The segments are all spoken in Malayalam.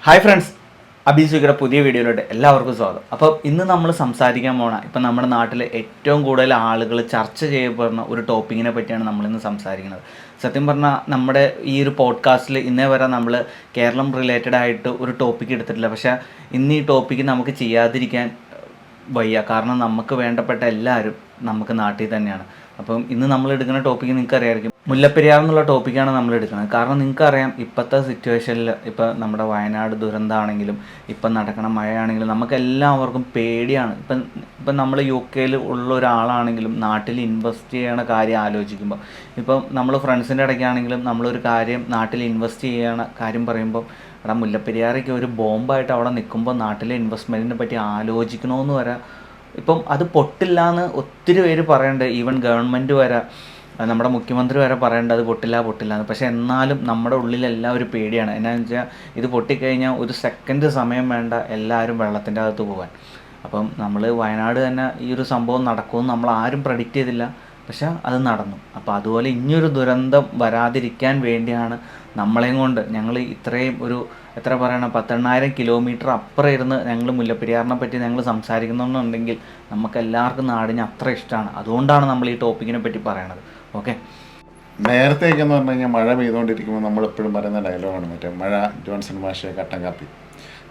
ഹായ് ഫ്രണ്ട്സ്, അഭിസുഖയുടെ പുതിയ വീഡിയോയിലോട്ട് എല്ലാവർക്കും സ്വാഗതം. അപ്പോൾ ഇന്ന് നമ്മൾ സംസാരിക്കാൻ പോണ ഇപ്പം നമ്മുടെ നാട്ടിൽ ഏറ്റവും കൂടുതൽ ആളുകൾ ചർച്ച ചെയ്യപ്പെടുന്ന ഒരു ടോപ്പിക്കിനെ പറ്റിയാണ് നമ്മളിന്ന് സംസാരിക്കുന്നത്. സത്യം പറഞ്ഞാൽ നമ്മുടെ ഈ ഒരു പോഡ്കാസ്റ്റിൽ ഇന്നേ വരെ നമ്മൾ കേരളം റിലേറ്റഡ് ആയിട്ട് ഒരു ടോപ്പിക്ക് എടുത്തിട്ടില്ല. പക്ഷേ ഇന്ന് ഈ ടോപ്പിക്ക് നമുക്ക് ചെയ്യാതിരിക്കാൻ വയ്യ. കാരണം നമുക്ക് വേണ്ടപ്പെട്ട എല്ലാവരും നമുക്ക് നാട്ടിൽ തന്നെയാണ്. അപ്പം ഇന്ന് നമ്മൾ എടുക്കുന്ന ടോപ്പിക്ക് നിങ്ങൾക്ക് അറിയാമായിരിക്കും, മുല്ലപ്പെരിയാർ എന്നുള്ള ടോപ്പിക്കാണ് നമ്മൾ എടുക്കുന്നത്. കാരണം നിങ്ങൾക്കറിയാം, ഇപ്പോഴത്തെ സിറ്റുവേഷനിൽ ഇപ്പോൾ നമ്മുടെ വയനാട് ദുരന്തമാണെങ്കിലും ഇപ്പം നടക്കണ മഴയാണെങ്കിലും നമുക്കെല്ലാവർക്കും പേടിയാണ്. ഇപ്പം നമ്മൾ UK ഉള്ള ഒരാളാണെങ്കിലും നാട്ടിൽ ഇൻവെസ്റ്റ് ചെയ്യണ കാര്യം ആലോചിക്കുമ്പോൾ, ഇപ്പം നമ്മൾ ഫ്രണ്ട്സിൻ്റെ ഇടയ്ക്കാണെങ്കിലും നമ്മളൊരു കാര്യം നാട്ടിൽ ഇൻവെസ്റ്റ് ചെയ്യണ കാര്യം പറയുമ്പോൾ, എടാ മുല്ലപ്പെരിയാറൊക്കെ ഒരു ബോംബായിട്ട് അവിടെ നിൽക്കുമ്പോൾ നാട്ടിലെ ഇൻവെസ്റ്റ്മെൻറ്റിനെ പറ്റി ആലോചിക്കണമെന്ന് വരെ ഇപ്പം അത് പൊട്ടില്ല എന്ന് ഒത്തിരി പേര് പറയണ്ട്. ഈവൻ ഗവൺമെൻറ് വരെ, നമ്മുടെ മുഖ്യമന്ത്രി വരെ പറയേണ്ടത് അത് പൊട്ടില്ല എന്ന്. പക്ഷേ എന്നാലും നമ്മുടെ ഉള്ളിലെല്ലാം ഒരു പേടിയാണ്. എന്നാന്ന് വെച്ചാൽ ഇത് പൊട്ടിക്കഴിഞ്ഞാൽ ഒരു സെക്കൻഡ് സമയം വേണ്ട എല്ലാവരും വെള്ളത്തിൻ്റെ അകത്ത് പോകാൻ. അപ്പം നമ്മൾ വയനാട് തന്നെ ഈ ഒരു സംഭവം നടക്കുമെന്ന് നമ്മൾ ആരും പ്രഡിക്റ്റ് ചെയ്തില്ല, പക്ഷേ അത് നടന്നു. അപ്പോൾ അതുപോലെ ഇനിയൊരു ദുരന്തം വരാതിരിക്കാൻ വേണ്ടിയാണ് നമ്മളെയും കൊണ്ട് ഞങ്ങൾ ഇത്രയും ഒരു എത്ര പറയണം 10,000 കിലോമീറ്റർ അപ്പുറം ഇരുന്ന് ഞങ്ങൾ മുല്ലപ്പെരിയാറിനെ പറ്റി ഞങ്ങൾ സംസാരിക്കുന്നുണ്ടെങ്കിൽ നമുക്കെല്ലാവർക്കും നാടിന് അത്ര ഇഷ്ടമാണ്. അതുകൊണ്ടാണ് നമ്മൾ ഈ ടോപ്പിക്കിനെ പറ്റി പറയണത്. ഓക്കെ, നേരത്തേക്കെന്ന് പറഞ്ഞു കഴിഞ്ഞാൽ മഴ പെയ്തുകൊണ്ടിരിക്കുമ്പോൾ നമ്മളെപ്പോഴും പറയുന്ന ഡയലോഗാണ് മറ്റേ മഴ ജോൺസൺ മാഷെ കട്ടൻ കാപ്പി.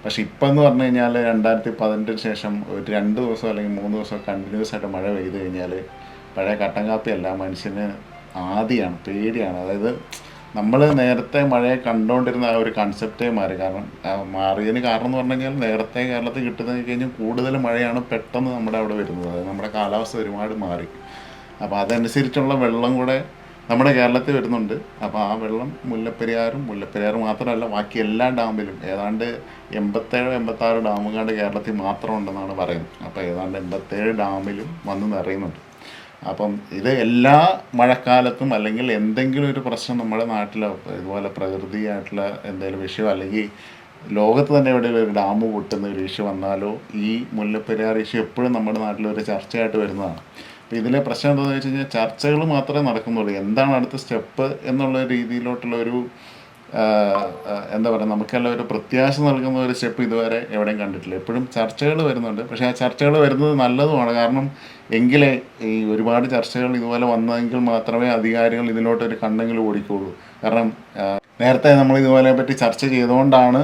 പക്ഷെ ഇപ്പം എന്ന് പറഞ്ഞു കഴിഞ്ഞാൽ 2018 ശേഷം ഒരു 2 ദിവസം അല്ലെങ്കിൽ 3 ദിവസം കണ്ടിന്യൂസ് ആയിട്ട് മഴ പെയ്ത് കഴിഞ്ഞാൽ പഴയ കട്ടൻ കാപ്പിയല്ല, മനുഷ്യന് ആദിയാണ്, പേടിയാണ്. അതായത് നമ്മൾ നേരത്തെ മഴയെ കണ്ടുകൊണ്ടിരുന്ന ആ ഒരു കൺസെപ്റ്റേ മാറി. മാറിയതിന് കാരണം എന്ന് പറഞ്ഞു കഴിഞ്ഞാൽ നേരത്തെ കേരളത്തിൽ കിട്ടുന്നത് കഴിഞ്ഞാൽ കൂടുതൽ മഴയാണ് പെട്ടെന്ന് നമ്മുടെ അവിടെ വരുന്നത്. അതായത് നമ്മുടെ കാലാവസ്ഥ ഒരുപാട് മാറി. അപ്പോൾ അതനുസരിച്ചുള്ള വെള്ളം കൂടെ നമ്മുടെ കേരളത്തിൽ വരുന്നുണ്ട്. അപ്പോൾ ആ വെള്ളം മുല്ലപ്പെരിയാർ മാത്രമല്ല ബാക്കി എല്ലാ ഡാമിലും ഏതാണ്ട് 87-86 ഡാമുകാണ്ട് കേരളത്തിൽ മാത്രം ഉണ്ടെന്നാണ് പറയുന്നത്. അപ്പോൾ ഏതാണ്ട് 87 ഡാമിലും വന്ന് നിറയുന്നുണ്ട്. അപ്പം ഇത് എല്ലാ മഴക്കാലത്തും അല്ലെങ്കിൽ എന്തെങ്കിലും ഒരു പ്രശ്നം നമ്മുടെ നാട്ടിലോ ഇതുപോലെ പ്രകൃതിയായിട്ടുള്ള എന്തെങ്കിലും വിഷയം അല്ലെങ്കിൽ ലോകത്ത് തന്നെ എവിടെയെങ്കിലും ഒരു ഡാം പൊട്ടുന്ന ഒരു ഇഷ്യൂ വന്നാലോ ഈ മുല്ലപ്പെരിയാർ ഇഷ്യൂ എപ്പോഴും നമ്മുടെ നാട്ടിലൊരു ചർച്ചയായിട്ട് വരുന്നതാണ്. അപ്പോൾ ഇതിലെ പ്രശ്നം എന്താണെന്ന് വെച്ച് കഴിഞ്ഞാൽ ചർച്ചകൾ മാത്രമേ നടക്കുന്നുള്ളൂ. എന്താണ് അടുത്ത സ്റ്റെപ്പ് എന്നുള്ള രീതിയിലോട്ടുള്ള ഒരു എന്താ പറയുക, നമുക്കെല്ലാം ഒരു പ്രത്യാശ നൽകുന്ന ഒരു സ്റ്റെപ്പ് ഇതുവരെ എവിടെയും കണ്ടിട്ടില്ല. എപ്പോഴും ചർച്ചകൾ വരുന്നുണ്ട്, പക്ഷേ ആ ചർച്ചകൾ വരുന്നത് നല്ലതുമാണ്. കാരണം എങ്കിലേ ഈ ഒരുപാട് ചർച്ചകൾ ഇതുപോലെ വന്നെങ്കിൽ മാത്രമേ അധികാരികൾ ഇതിലോട്ടൊരു കണ്ണെങ്കിലും ഓടിക്കുള്ളൂ. കാരണം നേരത്തെ നമ്മൾ ഇതുപോലെ പറ്റി ചർച്ച ചെയ്തുകൊണ്ടാണ്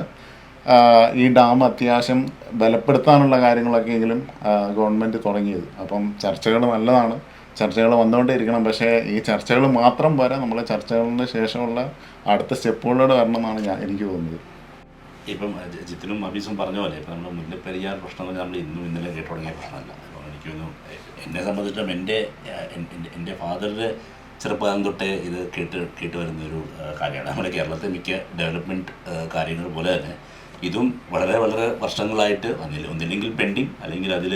ഈ ഡാം അത്യാവശ്യം ബലപ്പെടുത്താനുള്ള കാര്യങ്ങളൊക്കെ എങ്കിലും ഗവൺമെൻറ് തുടങ്ങിയത്. അപ്പം ചർച്ചകൾ നല്ലതാണ്, ചർച്ചകൾ വന്നുകൊണ്ടേ ഇരിക്കണം. പക്ഷേ ഈ ചർച്ചകൾ മാത്രം പോരാ, നമ്മൾ ചർച്ചകളിന് ശേഷമുള്ള അടുത്ത സ്റ്റെപ്പുകളിലൂടെ വരണം എന്നാണ് എനിക്ക് തോന്നുന്നത്. ഇപ്പം ജിത്തിനും അബീസും പറഞ്ഞ പോലെ ഇപ്പം നമ്മൾ മുല്ലപ്പെരിയാർ പ്രശ്നം നമ്മൾ ഇന്നലെ കേട്ടു തുടങ്ങിയ പ്രശ്നമല്ല. അപ്പം എനിക്ക് തോന്നുന്നു എന്നെ സംബന്ധിച്ചിടത്തോളം എൻ്റെ ഫാദറിൻ്റെ ചെറുപ്പകാലം തൊട്ടേ ഇത് കേട്ട് വരുന്നൊരു കാര്യമാണ്. നമ്മുടെ കേരളത്തെ മിക്ക ഡെവലപ്മെൻറ്റ് കാര്യങ്ങൾ പോലെ തന്നെ ഇതും വളരെ വളരെ വർഷങ്ങളായിട്ട് ഒന്നില്ലെങ്കിൽ പെൻഡിങ് അല്ലെങ്കിൽ അതിൽ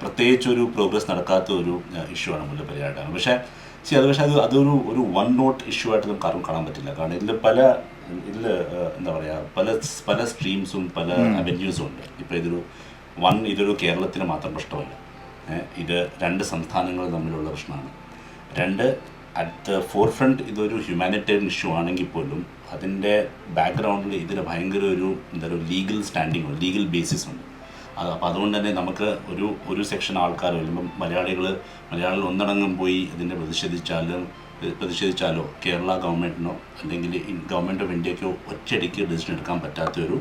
പ്രത്യേകിച്ചൊരു പ്രോഗ്രസ് നടക്കാത്ത ഒരു ഇഷ്യൂ ആണ് മുല്ലപ്പെരിയാർ ഡാം. പക്ഷേ അതൊരു വൺ നോട്ട് ഇഷ്യൂ ആയിട്ട് നമുക്ക് കാണാൻ പറ്റില്ല. കാരണം ഇതിൽ എന്താ പറയുക, പല സ്ട്രീംസും പല അവന്യൂസും ഉണ്ട്. ഇപ്പോൾ ഇതൊരു കേരളത്തിന് മാത്രം പ്രശ്നമല്ല. ഇത് 2 സംസ്ഥാനങ്ങൾ തമ്മിലുള്ള പ്രശ്നമാണ്. 2 അറ്റ് ദ ഫോർ ഫ്രണ്ട് ഇതൊരു ഹ്യൂമാനിറ്റേറിയൻ ഇഷ്യൂ ആണെങ്കിൽ പോലും അതിൻ്റെ ബാക്ക്ഗ്രൗണ്ടിൽ ഇതിന് ഭയങ്കര ഒരു ലീഗൽ സ്റ്റാൻഡിങ് ഉണ്ട്, ലീഗൽ ബേസിസ് ഉണ്ട്. അപ്പോൾ അതുകൊണ്ട് തന്നെ നമുക്ക് ഒരു സെക്ഷൻ ആൾക്കാർ വരുമ്പം മലയാളികൾ ഒന്നടങ്കം പോയി ഇതിനെ പ്രതിഷേധിച്ചാലോ കേരള ഗവൺമെൻറ്റിനോ അല്ലെങ്കിൽ ഗവൺമെൻറ് ഓഫ് ഇന്ത്യക്കോ ഒറ്റയടിക്ക് ഡിസിഷൻ എടുക്കാൻ പറ്റാത്തൊരു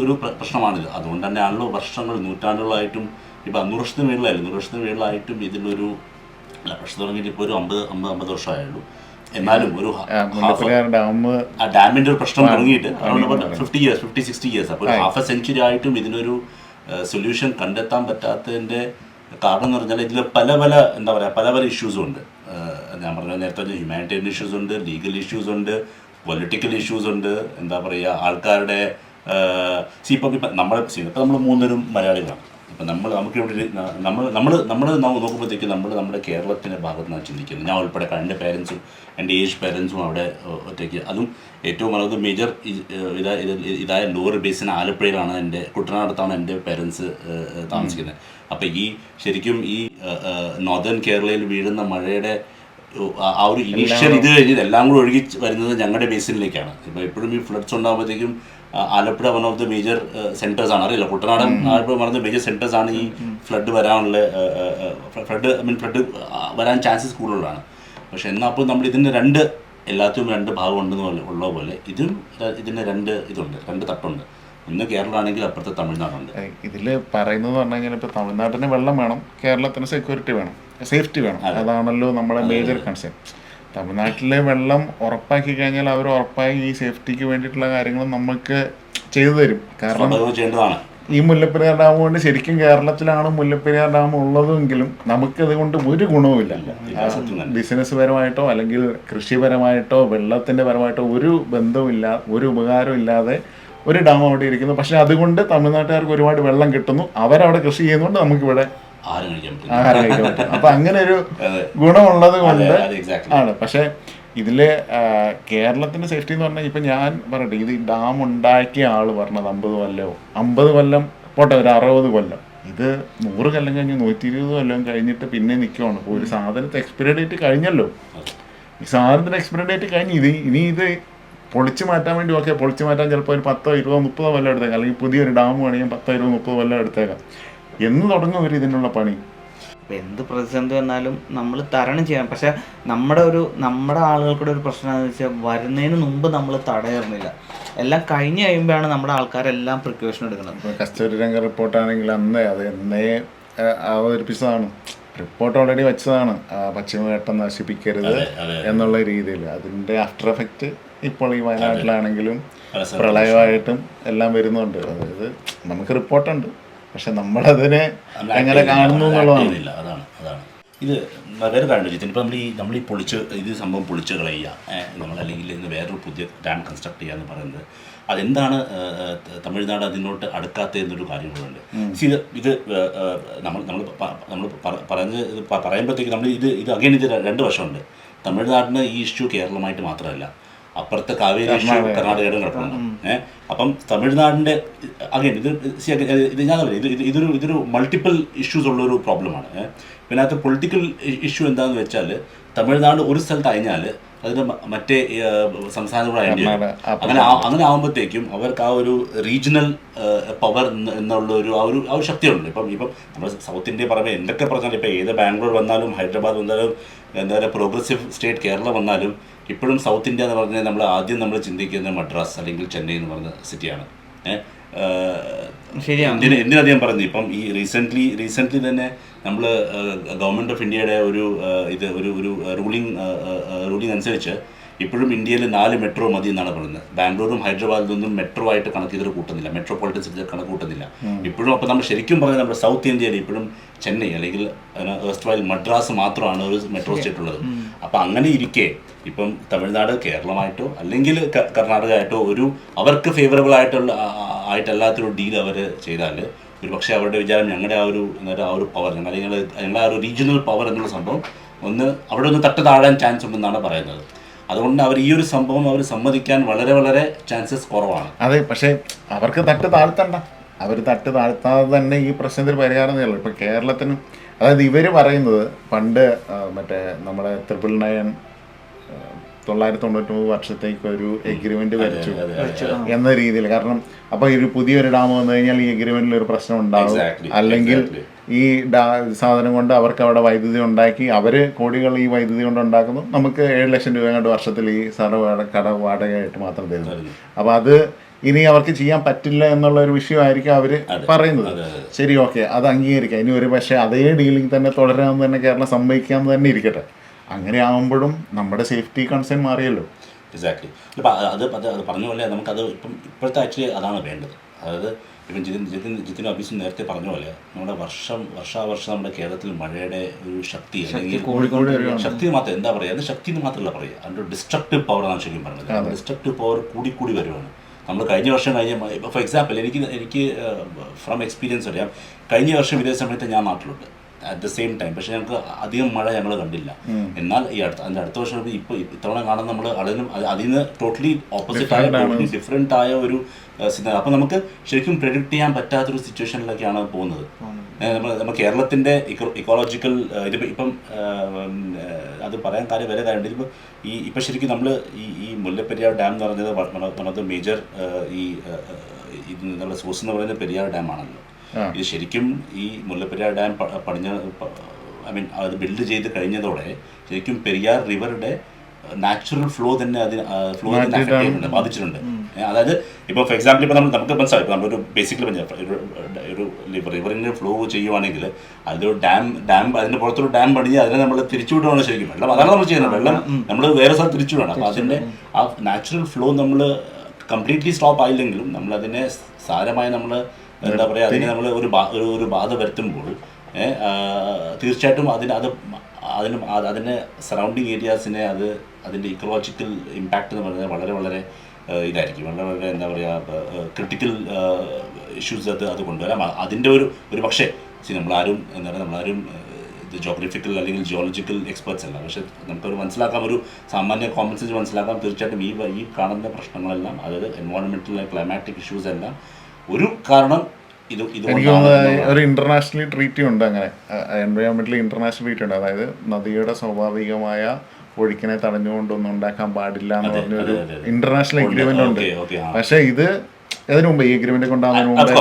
ഒരു പ്രശ്നമാണിത്. അതുകൊണ്ട് തന്നെയാണല്ലോ വർഷങ്ങൾ നൂറ്റാണ്ടുകളായിട്ടും ഇപ്പോൾ 100 വർഷത്തിന് മേളിലായിട്ടും ഇതിലൊരു പ്രശ്നം തുടങ്ങിയിട്ട് ഇപ്പോൾ ഒരു 50 വർഷമായുള്ളൂ. എന്നാലും ഒരു ഡാമിൻ്റെ ഒരു പ്രശ്നം തുടങ്ങിയിട്ട് 50-60 ഇയേഴ്സ്, അപ്പോൾ ഒരു ഹാഫ് എ സെഞ്ചുറി ആയിട്ടും ഇതിനൊരു സൊല്യൂഷൻ കണ്ടെത്താൻ പറ്റാത്തതിൻ്റെ കാരണം എന്ന് പറഞ്ഞാൽ ഇതിൽ പല ഇഷ്യൂസും ഉണ്ട്. ഞാൻ പറഞ്ഞ നേരത്തെ ഹ്യൂമാനിറ്റേറിയൻ ഇഷ്യൂസ് ഉണ്ട്, ലീഗൽ ഇഷ്യൂസ് ഉണ്ട്, പൊളിറ്റിക്കൽ ഇഷ്യൂസ് ഉണ്ട്. എന്താ പറയുക, ആൾക്കാരുടെ ഇപ്പം നമ്മൾ 3 മലയാളികളാണ്. ഇപ്പം നമ്മൾ നോക്കുമ്പോഴത്തേക്കും നമ്മുടെ കേരളത്തിൻ്റെ ഭാഗത്ത് നിന്നാണ് ചിന്തിക്കുന്നത്. ഞാൻ ഉൾപ്പെടെ എൻ്റെ പേരൻസും എൻ്റെ ഏജ് പേരൻസും അവിടെ ഒറ്റയ്ക്ക്, അതും ഏറ്റവും വളരെ മേജർ ഇതായ ലോവർ ബേസിൻ ആലപ്പുഴയിലാണ്, കുട്ടനാടത്താണ് എൻ്റെ പേരൻസ് താമസിക്കുന്നത്. അപ്പോൾ ശരിക്കും ഈ നോർത്തേൺ കേരളയിൽ വീഴുന്ന മഴയുടെ ആ ഒരു ഇനീഷ്യൽ ഇത് കഴിഞ്ഞ് എല്ലാം കൂടി ഒഴുകി വരുന്നത് ഞങ്ങളുടെ ബേസിനിലേക്കാണ്. ഇപ്പോൾ എപ്പോഴും ഈ ഫ്ലഡ്സ് ഉണ്ടാകുമ്പോഴത്തേക്കും Alappuzha one of the major centres ആണ്, അറിയില്ല, കുട്ടനാടൻ Alappuzha one of the major centres ആണ് ഈ ഫ്ലഡ് വരാനുള്ള ഫ്ലഡ് വരാൻ ചാൻസസ് കൂടുതലാണ്. പക്ഷെ എന്നാൽ അപ്പോൾ നമ്മൾ ഇതിൻ്റെ എല്ലാത്തിനും രണ്ട് ഭാഗം ഉണ്ടെന്ന് ഉള്ള പോലെ ഇതിന് രണ്ട് തട്ടുണ്ട്. ഒന്ന് കേരളമാണെങ്കിൽ അപ്പുറത്തെ തമിഴ്നാടുണ്ട്. ഇതിൽ പറയുന്നത് പറഞ്ഞു കഴിഞ്ഞാൽ ഇപ്പോൾ തമിഴ്നാട്ടിന് വെള്ളം വേണം, കേരളത്തിന് സെക്യൂരിറ്റി വേണം, സേഫ്റ്റി വേണം. അതാണല്ലോ നമ്മുടെ മേജർ കൺസേൺ. തമിഴ്നാട്ടിലെ വെള്ളം ഉറപ്പാക്കി കഴിഞ്ഞാൽ അവർ ഉറപ്പായി ഈ സേഫ്റ്റിക്ക് വേണ്ടിയിട്ടുള്ള കാര്യങ്ങൾ നമുക്ക് ചെയ്തു തരും. കാരണം ചെയ്യേണ്ടതാണ്. ഈ മുല്ലപ്പെരിയാർ ഡാം കൊണ്ട് ശരിക്കും കേരളത്തിലാണ് മുല്ലപ്പെരിയാർ ഡാം ഉള്ളതെങ്കിലും നമുക്കത് കൊണ്ട് ഒരു ഗുണവുമില്ല. ബിസിനസ് പരമായിട്ടോ അല്ലെങ്കിൽ കൃഷിപരമായിട്ടോ വെള്ളത്തിൻ്റെ പരമായിട്ടോ ഒരു ബന്ധവുമില്ല, ഒരു ഉപകാരവും ഇല്ലാതെ ഒരു ഡാം അവിടെ ഇരിക്കുന്നു. പക്ഷെ അതുകൊണ്ട് തമിഴ്നാട്ടുകാർക്ക് ഒരുപാട് വെള്ളം കിട്ടുന്നു, അവരവിടെ കൃഷി ചെയ്യുന്നതുകൊണ്ട് നമുക്കിവിടെ ആഹാരം കഴിക്കാൻ പറ്റും. അപ്പൊ അങ്ങനെ ഒരു ഗുണമുള്ളത് കൊണ്ട് ആണ്. പക്ഷെ ഇതില് കേരളത്തിന്റെ സേഫ്റ്റി എന്ന് പറഞ്ഞാൽ ഇപ്പൊ ഞാൻ പറയട്ടെ, ഇത് ഡാം ഉണ്ടാക്കിയ ആള് പറഞ്ഞത് 50 കൊല്ലം പോട്ടെ, ഒരു 60 കൊല്ലം, ഇത് 100 കൊല്ലം കഴിഞ്ഞ് 120 കൊല്ലം കഴിഞ്ഞിട്ട് പിന്നെ നിൽക്കുവാണ്. ഇപ്പോൾ ഒരു സാധനത്തെ എക്സ്പയറി ഡേറ്റ് കഴിഞ്ഞല്ലോ, ഈ സാധനത്തിന്റെ എക്സ്പയറി ഡേറ്റ് കഴിഞ്ഞ് ഇനി ഇത് പൊളിച്ചു മാറ്റാൻ വേണ്ടി പൊളിച്ചു മാറ്റാൻ ചിലപ്പോൾ ഒരു 10, 20, 30 കൊല്ലം എടുത്തേക്കാം. അല്ലെങ്കിൽ പുതിയൊരു ഡാം വേണമെങ്കിൽ 10, 20, 30 കൊല്ലം എടുത്തേക്കാം. എന്ന് തുടങ്ങും ഇവർ ഇതിനുള്ള പണി. ഇപ്പം എന്ത് പ്രതിസന്ധി വന്നാലും നമ്മൾ തരണം ചെയ്യാം. പക്ഷെ നമ്മുടെ ആളുകൾക്കൂടെ ഒരു പ്രശ്നം എന്ന് വെച്ചാൽ വരുന്നതിന് മുമ്പ് നമ്മൾ തടയുന്നില്ല. എല്ലാം കഴിഞ്ഞ് കഴിയുമ്പോഴാണ് നമ്മുടെ ആൾക്കാരെല്ലാം പ്രിക്കോഷൻ എടുക്കുന്നത്. ഇപ്പോൾ കസ്തൂരിരംഗ റിപ്പോർട്ടാണെങ്കിൽ എന്നേ അവതരിപ്പിച്ചതാണ്, റിപ്പോർട്ട് ഓൾറെഡി വെച്ചതാണ്, പശ്ചിമഘട്ടം നശിപ്പിക്കരുത് എന്നുള്ള രീതിയിൽ. അതിൻ്റെ ആഫ്റ്റർ എഫക്റ്റ് ഇപ്പോൾ ഈ വയനാട്ടിലാണെങ്കിലും പ്രളയമായിട്ടും എല്ലാം വരുന്നുണ്ട്. അതായത് നമുക്ക് റിപ്പോർട്ടുണ്ട്, പക്ഷെ നമ്മളതിനെ എങ്ങനെ കാണുന്നു എന്നുള്ളതാണ്. അതാണ് ഇത് വേറെ കാര്യം ജിതിൻ. ഇപ്പോൾ നമ്മൾ ഈ സംഭവം പൊളിച്ച് കളയുക, അല്ലെങ്കിൽ ഇന്ന് വേറൊരു പുതിയ ഡാം കൺസ്ട്രക്ട് ചെയ്യുക എന്ന് പറയുന്നത്, അതെന്താണ് തമിഴ്നാട് അതിനോട്ട് അടുക്കാത്ത എന്നൊരു കാര്യങ്ങളുണ്ട്. ഇത് നമ്മൾ പറയുമ്പോഴത്തേക്ക് ഇത് അഗൈൻ ഇത് രണ്ട് വശമുണ്ട്. തമിഴ്നാടിന് ഈ ഇഷ്യൂ കേരളമായിട്ട് മാത്രമല്ല, അപ്പുറത്തെ കാവേരി ഇഷ്യൂ കർണാടകയുടെ കിടപ്പുണ്ട്. അപ്പം തമിഴ്നാടിൻ്റെ അഗൈൻ ഇത് ഞാൻ പറയും, ഇതൊരു മൾട്ടിപ്പിൾ ഇഷ്യൂസ് ഉള്ളൊരു പ്രോബ്ലമാണ്. പിന്നെ അത് പൊളിറ്റിക്കൽ ഇഷ്യൂ എന്താണെന്ന് വെച്ചാൽ, തമിഴ്നാട് ഒരു സ്ഥലത്ത് അയഞ്ഞാൽ അതിന് മറ്റേ സംസ്ഥാനങ്ങളായ അങ്ങനെ ആകുമ്പോഴത്തേക്കും അവർക്ക് ആ ഒരു റീജിയണൽ പവർ എന്നുള്ള ആ ഒരു ശക്തിയുണ്ട്. ഇപ്പം നമ്മൾ സൗത്ത് ഇന്ത്യ പറയുമ്പോൾ എന്തൊക്കെ പറഞ്ഞാലും, ഇപ്പോൾ ഏത് ബാംഗ്ലൂർ വന്നാലും ഹൈദരാബാദ് വന്നാലും എന്താ പറയുക പ്രോഗ്രസീവ് സ്റ്റേറ്റ് കേരള വന്നാലും ഇപ്പോഴും സൗത്ത് ഇന്ത്യ എന്ന് പറഞ്ഞാൽ നമ്മൾ ചിന്തിക്കുന്നത് മദ്രാസ് അല്ലെങ്കിൽ ചെന്നൈ എന്ന് പറഞ്ഞ സിറ്റിയാണ്. എന്തിനധികം പറഞ്ഞു, ഇപ്പം ഈ റീസെൻ്റ്ലി തന്നെ നമ്മൾ ഗവൺമെൻറ് ഓഫ് ഇന്ത്യയുടെ ഒരു റൂളിംഗ് അനുസരിച്ച് ഇപ്പോഴും ഇന്ത്യയിൽ 4 മെട്രോ മതി എന്നാണ് പറയുന്നത്. ബാംഗ്ലൂരും ഹൈദരാബാദിൽ നിന്നും മെട്രോ ആയിട്ട് കണക്ക് ചെയ്തിട്ട് കൂട്ടുന്നില്ല, മെട്രോപൊളിറ്റൻ സിറ്റി കണക്ക് കൂട്ടുന്നില്ല ഇപ്പോഴും. അപ്പോൾ നമ്മൾ ശരിക്കും പറഞ്ഞാൽ നമ്മുടെ സൗത്ത് ഇന്ത്യയിൽ ഇപ്പോഴും ചെന്നൈ അല്ലെങ്കിൽ മദ്രാസ് മാത്രമാണ് ഒരു മെട്രോ സ്റ്റേറ്റ് ഉള്ളത്. അപ്പം അങ്ങനെ ഇരിക്കെ ഇപ്പം തമിഴ്നാട് കേരളമായിട്ടോ അല്ലെങ്കിൽ കർണാടകമായിട്ടോ അവർക്ക് ഫേവറബിൾ ആയിട്ടല്ലാത്തൊരു ഡീൽ അവർ ചെയ്താൽ ഒരു പക്ഷേ അവരുടെ വിചാരം ഞങ്ങളുടെ ആ ഒരു പവർ, ഞങ്ങളുടെ ആ ഒരു റീജിയണൽ പവർ എന്നുള്ള സംഭവം അവിടെ ഒന്ന് തട്ട് താഴാൻ ചാൻസ് ഉണ്ടെന്നാണ് പറയുന്നത്. അതുകൊണ്ട് അവർ ഈ ഒരു സംഭവം സമ്മതിക്കാൻ വളരെ വളരെ ചാൻസസ് കുറവാണ്. അതെ, പക്ഷേ അവർക്ക് തട്ട് താഴ്ത്തണ്ട, അവർ തട്ട് താഴ്ത്താതെ തന്നെ ഈ പ്രശ്നത്തിന് പരിഹാരം നേടുള്ളൂ. ഇപ്പം കേരളത്തിന്, അതായത് ഇവർ പറയുന്നത് പണ്ട് മറ്റേ നമ്മുടെ 999 വർഷത്തേക്ക് ഒരു എഗ്രിമെന്റ് വരച്ചു എന്ന രീതിയിൽ. കാരണം അപ്പോൾ ഒരു പുതിയൊരു ഡാം വന്നു കഴിഞ്ഞാൽ ഈ എഗ്രിമെന്റിൽ ഒരു പ്രശ്നം ഉണ്ടാകും, അല്ലെങ്കിൽ ഈ സാധനം കൊണ്ട് അവർക്ക് അവിടെ വൈദ്യുതി ഉണ്ടാക്കി അവർ കോടികൾ ഈ വൈദ്യുതി കൊണ്ട് ഉണ്ടാക്കുന്നു, നമുക്ക് 7 ലക്ഷം രൂപ കൊണ്ട് വർഷത്തിൽ ഈ കട വാടകയായിട്ട് മാത്രം തരുന്നു. അപ്പോൾ അത് ഇനി അവർക്ക് ചെയ്യാൻ പറ്റില്ല എന്നുള്ള ഒരു വിഷയമായിരിക്കും അവർ പറയുന്നത്. ശരി, ഓക്കെ, അത് അംഗീകരിക്കാം. ഇനി ഒരു പക്ഷേ അതേ ഡീലിംഗ് തന്നെ തുടരാമെന്ന് തന്നെ കേരളം സമ്മതിക്കാമെന്ന് തന്നെ ഇരിക്കട്ടെ. അങ്ങനെ ആകുമ്പോഴും നമ്മുടെ സേഫ്റ്റി കൺസേൺ മാറിയല്ലോ. എക്സാക്ട്ലി. ഇപ്പം അത് പറഞ്ഞ പോലെ നമുക്കത് ഇപ്പോഴത്തെ ആക്ച്വലി അതാണ് വേണ്ടത്. അതായത് ഇപ്പം ജിതിൻ അബീസും നേരത്തെ പറഞ്ഞ പോലെ നമ്മുടെ വർഷാവർഷം നമ്മുടെ കേരളത്തിൽ മഴയുടെ ഒരു ശക്തി, അല്ലെങ്കിൽ ശക്തി മാത്രം എന്താ പറയുക, അത് ശക്തി എന്ന് മാത്രമല്ല പറയുക, അതിൻ്റെ ഡിസ്ട്രക്റ്റീവ് പവർ ആണ് ശരിക്കും പറഞ്ഞത്. ഡിസ്ട്രക്റ്റീവ് പവർ കൂടി വരുവാണ്. നമ്മൾ കഴിഞ്ഞ വർഷം ഫോർ എക്സാമ്പിൾ എനിക്ക് ഫ്രം എക്സ്പീരിയൻസ് അറിയാം, കഴിഞ്ഞ വർഷം ഇതേ സമയത്ത് ഞാൻ നാട്ടിലുണ്ട് അറ്റ് ദ സെയിം ടൈം, പക്ഷേ ഞങ്ങൾക്ക് അധികം മഴ ഞങ്ങൾ കണ്ടില്ല. എന്നാൽ അതിൻ്റെ അടുത്ത വർഷം ഇത്തവണ കാണുന്ന നമ്മൾ അതിൽ നിന്ന് ടോട്ടലി ഓപ്പോസിറ്റ് ആയ ഡിഫറെൻ്റ് ആയ ഒരു സിനാരിയോ. അപ്പോൾ നമുക്ക് ശരിക്കും പ്രെഡിക്റ്റ് ചെയ്യാൻ പറ്റാത്തൊരു സിറ്റുവേഷനിലേക്കാണ് പോകുന്നത്. നമ്മൾ കേരളത്തിൻ്റെ ഇക്കോളജിക്കൽ ഇപ്പം അത് പറയാൻ വേറെ കാര്യമുണ്ട്. ഇപ്പോൾ ഇപ്പം ശരിക്കും നമ്മൾ ഈ മുല്ലപ്പെരിയാർ ഡാം എന്ന് പറഞ്ഞത് വൺ ഓഫ് ദ മേജർ ഇത് നമ്മുടെ സോഴ്സ് എന്ന് പറയുന്നത് പെരിയാർ ഡാം ആണല്ലോ. ഇത് ശരിക്കും ഈ മുല്ലപ്പെരിയാർ ഡാം അത് ബിൽഡ് ചെയ്ത് കഴിഞ്ഞതോടെ ശരിക്കും പെരിയാർ റിവറുടെ നാച്ചുറൽ ഫ്ലോ തന്നെ ബാധിച്ചിട്ടുണ്ട്. അതായത് ഇപ്പോൾ ഫോർ എക്സാമ്പിൾ ഇപ്പോൾ നമുക്ക് മനസ്സിലായി, ഇപ്പോൾ നമ്മളൊരു ബേസിക്കലി ഒരു റിവറിന് ഫ്ലോ ചെയ്യുവാണെങ്കിൽ അതൊരു ഡാം അതിൻ്റെ പുറത്തൊരു ഡാം പണിഞ്ഞ് അതിനെ നമ്മൾ തിരിച്ചുവിടുകയാണ് ശരിക്കും. വെള്ളം അതാണ് നമ്മൾ ചെയ്യുന്നത്, വെള്ളം നമ്മൾ വേറെ സ്ഥലത്ത് തിരിച്ചുവിടണം. അപ്പോൾ അതിൻ്റെ ആ നാച്ചുറൽ ഫ്ലോ നമ്മൾ കംപ്ലീറ്റ്ലി സ്റ്റോപ്പ് ആയില്ലെങ്കിലും നമ്മളതിനെ സാരമായി നമ്മൾ എന്താ പറയുക, അതിനെ നമ്മൾ ഒരു ബാധ വരുത്തുമ്പോൾ തീർച്ചയായിട്ടും അതിന് സറൗണ്ടിങ് ഏരിയാസിനെ അതിൻ്റെ ഇക്കോളജിക്കൽ ഇമ്പാക്റ്റ് എന്ന് പറയുന്നത് വളരെ വളരെ ഇതായിരിക്കും, വളരെ വളരെ എന്താ പറയുക ക്രിട്ടിക്കൽ ഇഷ്യൂസ് അത് കൊണ്ടുവരാം. അതിൻ്റെ ഒരു പക്ഷേ നമ്മളാരും എന്താ പറയുക, നമ്മളാരും ജോഗ്രഫിക്കൽ അല്ലെങ്കിൽ ജിയോളജിക്കൽ എക്സ്പെർട്സ് അല്ല. പക്ഷേ നമുക്കൊരു മനസ്സിലാക്കാം, ഒരു സാമാന്യ കോമൺ സെൻസ് മനസ്സിലാക്കാം. തീർച്ചയായിട്ടും ഈ കാണുന്ന പ്രശ്നങ്ങളെല്ലാം, അതായത് എൻവയോൺമെൻറ്റൽ ക്ലൈമാറ്റിക് ഇഷ്യൂസ് എല്ലാം ഒരു കാരണം എനിക്ക് തോന്നുന്നത് ഒരു ഇന്റർനാഷണലി ട്രീറ്റി ഉണ്ട്, അങ്ങനെ എൻവയോൺമെന്റലി ഇന്റർനാഷണൽ ട്രീറ്റി ഉണ്ട്. അതായത് നദിയുടെ സ്വാഭാവികമായ ഒഴുക്കിനെ തടഞ്ഞുകൊണ്ടൊന്നും ഉണ്ടാക്കാൻ പാടില്ല എന്ന് പറഞ്ഞൊരു ഇന്റർനാഷണൽ എഗ്രിമെന്റ് ഉണ്ട്. പക്ഷെ ഇത് അതിനു മുമ്പ് ഈ എഗ്രിമെന്റ് കൊണ്ടാകുന്നതിന് മുമ്പ്